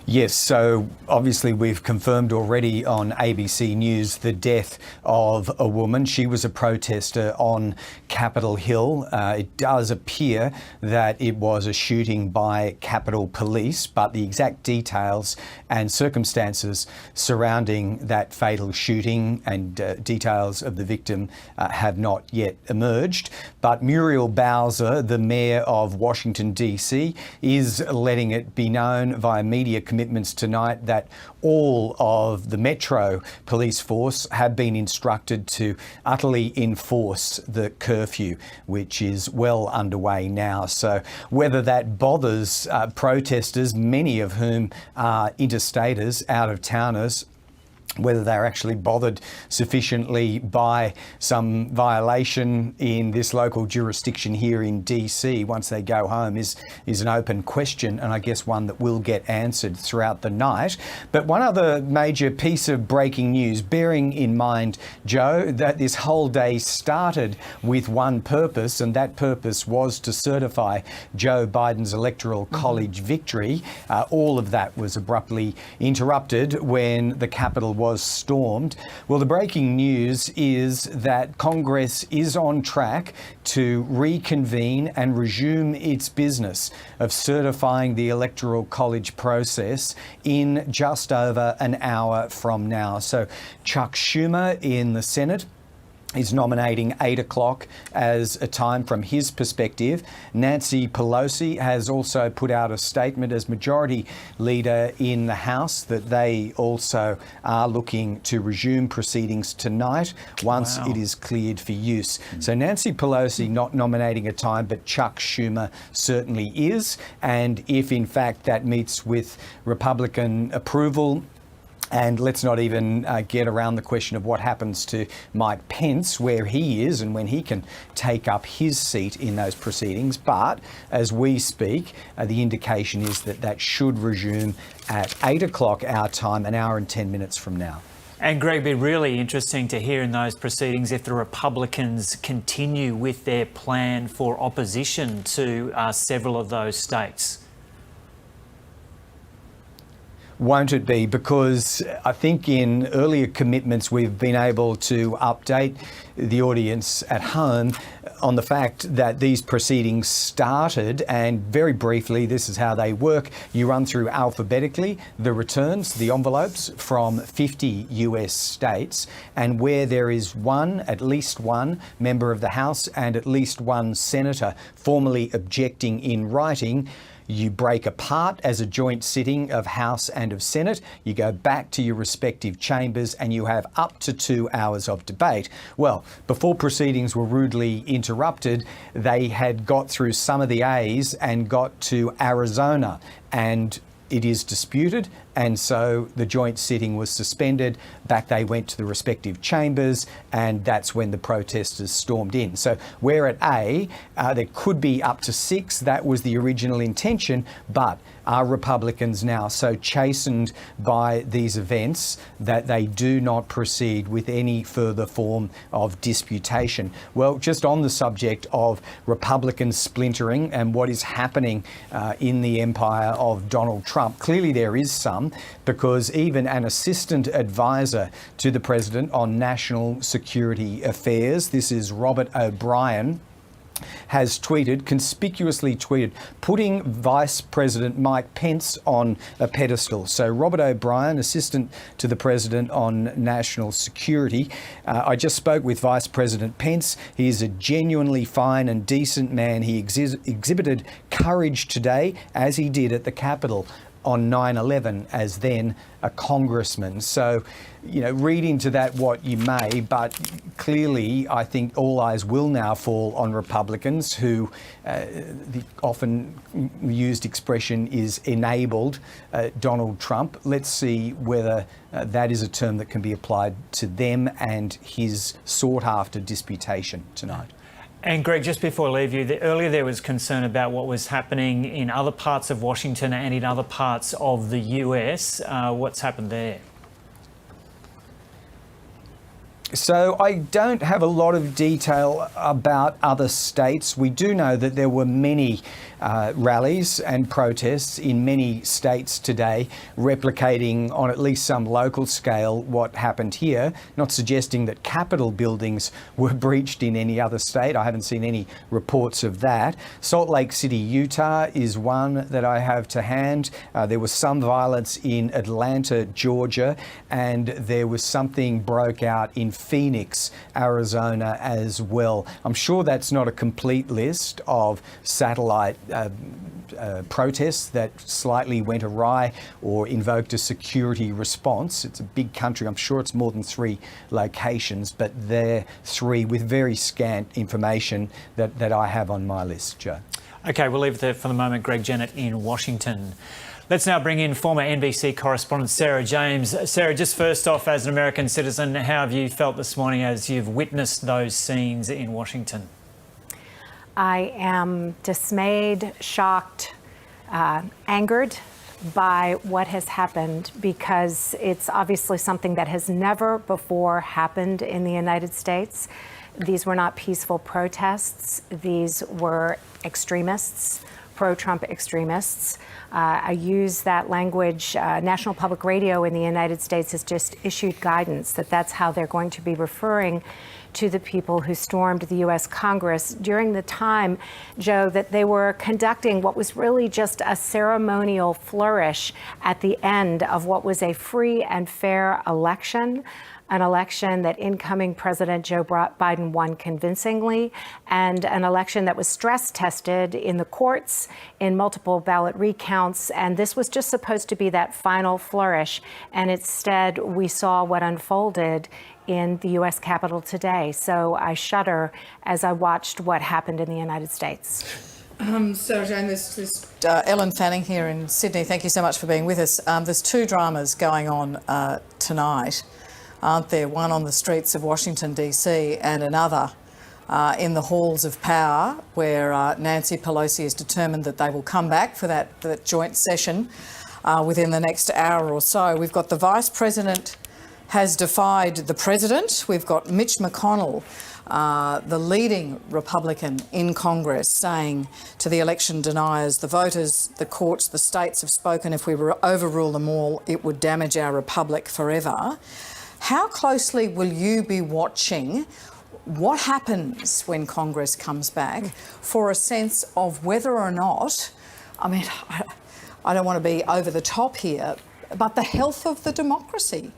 Yes, so obviously we've confirmed already on ABC News the death of a woman. She was a protester on Capitol Hill. It does appear that it was a shooting by Capitol Police, but the exact details and circumstances surrounding that fatal shooting and details of the victim have not yet emerged. But Muriel Bowser, the mayor of Washington, D.C., is letting it be known via media commitments tonight that all of the Metro Police Force have been instructed to utterly enforce the curfew, which is well underway now. So whether that bothers protesters, many of whom are interstaters, out-of-towners, whether they're actually bothered sufficiently by some violation in this local jurisdiction here in DC once they go home is an open question, and I guess one that will get answered throughout the night. But one other major piece of breaking news, bearing in mind, Joe, that this whole day started with one purpose, and that purpose was to certify Joe Biden's Electoral College victory. All of that was abruptly interrupted when the Capitol was stormed. Well, the breaking news is that Congress is on track to reconvene and resume its business of certifying the Electoral College process in just over an hour from now. So Chuck Schumer in the Senate is nominating 8 o'clock as a time from his perspective. Nancy Pelosi has also put out a statement as Majority Leader in the House that they also are looking to resume proceedings tonight once it is cleared for use. So Nancy Pelosi not nominating a time, but Chuck Schumer certainly is. And if in fact that meets with Republican approval, and let's not even get around the question of what happens to Mike Pence, where he is and when he can take up his seat in those proceedings. But as we speak, the indication is that that should resume at 8 o'clock our time, an hour and 10 minutes from now. And Greg, it'd be really interesting to hear in those proceedings if the Republicans continue with their plan for opposition to several of those states. Won't it be? Because I think in earlier commitments we've been able to update the audience at home on the fact that these proceedings started, and very briefly this is how they work. You run through alphabetically the returns, the envelopes from 50 US states, and where there is at least one member of the House and at least one senator formally objecting in writing, you break apart as a joint sitting of House and of Senate. You go back to your respective chambers and you have up to 2 hours of debate. Well, before proceedings were rudely interrupted, they had got through some of the A's and got to Arizona, and it is disputed, and so the joint sitting was suspended. Back they went to the respective chambers, and that's when the protesters stormed in. So we're at A. There could be up to 6. That was the original intention, but are Republicans now so chastened by these events that they do not proceed with any further form of disputation? Well, just on the subject of Republican splintering and what is happening in the empire of Donald Trump, clearly there is some, because even an assistant advisor to the president on national security affairs, this is Robert O'Brien, has tweeted, conspicuously tweeted, putting Vice President Mike Pence on a pedestal. So Robert O'Brien, Assistant to the President on National Security. I just spoke with Vice President Pence. He is a genuinely fine and decent man. He exhibited courage today, as he did at the Capitol on 9/11 as then a congressman. So, you know, read into that what you may, but clearly I think all eyes will now fall on Republicans who, the often used expression is enabled Donald Trump. Let's see whether that is a term that can be applied to them and his sought after disputation tonight. And Greg, just before I leave you, earlier there was concern about what was happening in other parts of Washington and in other parts of the US. What's happened there? So I don't have a lot of detail about other states. We do know that there were many rallies and protests in many states today, replicating on at least some local scale what happened here, not suggesting that Capitol buildings were breached in any other state. I haven't seen any reports of that. Salt Lake City, Utah is one that I have to hand. There was some violence in Atlanta, Georgia, and there was something broke out in Phoenix, Arizona as well. I'm sure that's not a complete list of satellite protests that slightly went awry or invoked a security response. It's a big country. I'm sure it's more than 3 locations, but they're 3 with very scant information that I have on my list, Joe. OK, we'll leave it there for the moment. Greg Jennett in Washington. Let's now bring in former NBC correspondent Sarah James. Sarah, just first off, as an American citizen, how have you felt this morning as you've witnessed those scenes in Washington? I am dismayed, shocked, angered by what has happened, because it's obviously something that has never before happened in the United States. These were not peaceful protests. These were extremists, pro-Trump extremists. I use that language. National Public Radio in the United States has just issued guidance that that's how they're going to be referring to the people who stormed the U.S. Congress during the time, Joe, that they were conducting what was really just a ceremonial flourish at the end of what was a free and fair election. An election that incoming President Joe Biden won convincingly, and an election that was stress tested in the courts in multiple ballot recounts. And this was just supposed to be that final flourish. And instead, we saw what unfolded in the U.S. Capitol today. So I shudder as I watched what happened in the United States. So, Jane, there's Ellen Fanning here in Sydney. Thank you so much for being with us. There's 2 dramas going on tonight, aren't there? One on the streets of Washington, D.C. and another in the halls of power, where Nancy Pelosi is determined that they will come back for that joint session within the next hour or so. We've got the Vice President has defied the President. We've got Mitch McConnell, the leading Republican in Congress, saying to the election deniers, the voters, the courts, the states have spoken. If we overrule them all, it would damage our republic forever. How closely will you be watching what happens when Congress comes back for a sense of whether or not, I mean, I don't want to be over the top here, but the health of the democracy?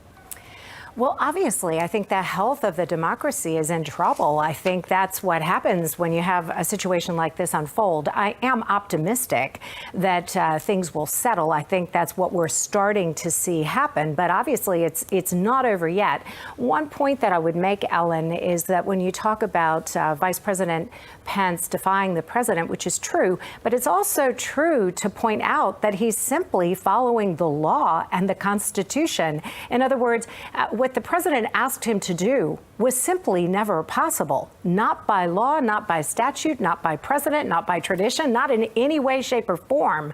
Well, obviously, I think the health of the democracy is in trouble. I think that's what happens when you have a situation like this unfold. I am optimistic that things will settle. I think that's what we're starting to see happen. But obviously, it's not over yet. One point that I would make, Ellen, is that when you talk about Vice President Pence defying the president, which is true, but it's also true to point out that he's simply following the law and the Constitution. In other words, what the president asked him to do was simply never possible. Not by law, not by statute, not by precedent, not by tradition, not in any way, shape, or form.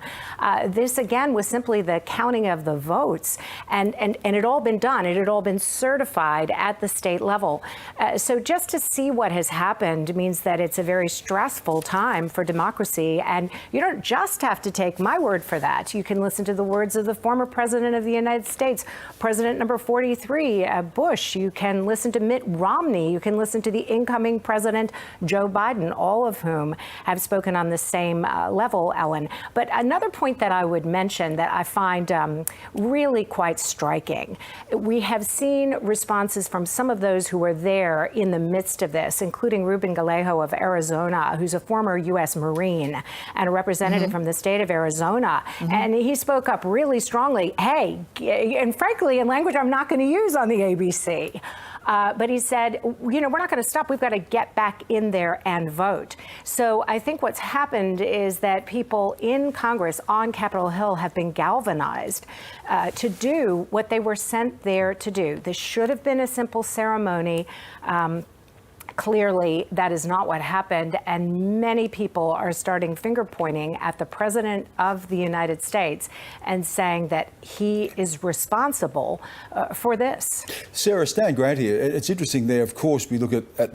This, again, was simply the counting of the votes. And it had all been done. It had all been certified at the state level. So just to see what has happened means that it's a very stressful time for democracy. And you don't just have to take my word for that. You can listen to the words of the former president of the United States, President number 43, Bush. You can listen to Mitt Romney. You can listen to the incoming President, Joe Biden, all of whom have spoken on the same level, Ellen. But another point that I would mention that I find really quite striking, we have seen responses from some of those who were there in the midst of this, including Ruben Gallego of Arizona, who's a former U.S. Marine and a representative from the state of Arizona. And he spoke up really strongly, hey, and frankly, in language I'm not going to use on the ABC. But he said, you know, we're not going to stop. We've got to get back in there and vote. So I think what's happened is that people in Congress on Capitol Hill have been galvanized to do what they were sent there to do. This should have been a simple ceremony. Clearly, that is not what happened, and many people are starting finger pointing at the President of the United States and saying that he is responsible for this. Sarah, Stan Grant here. It's interesting there, of course, we look at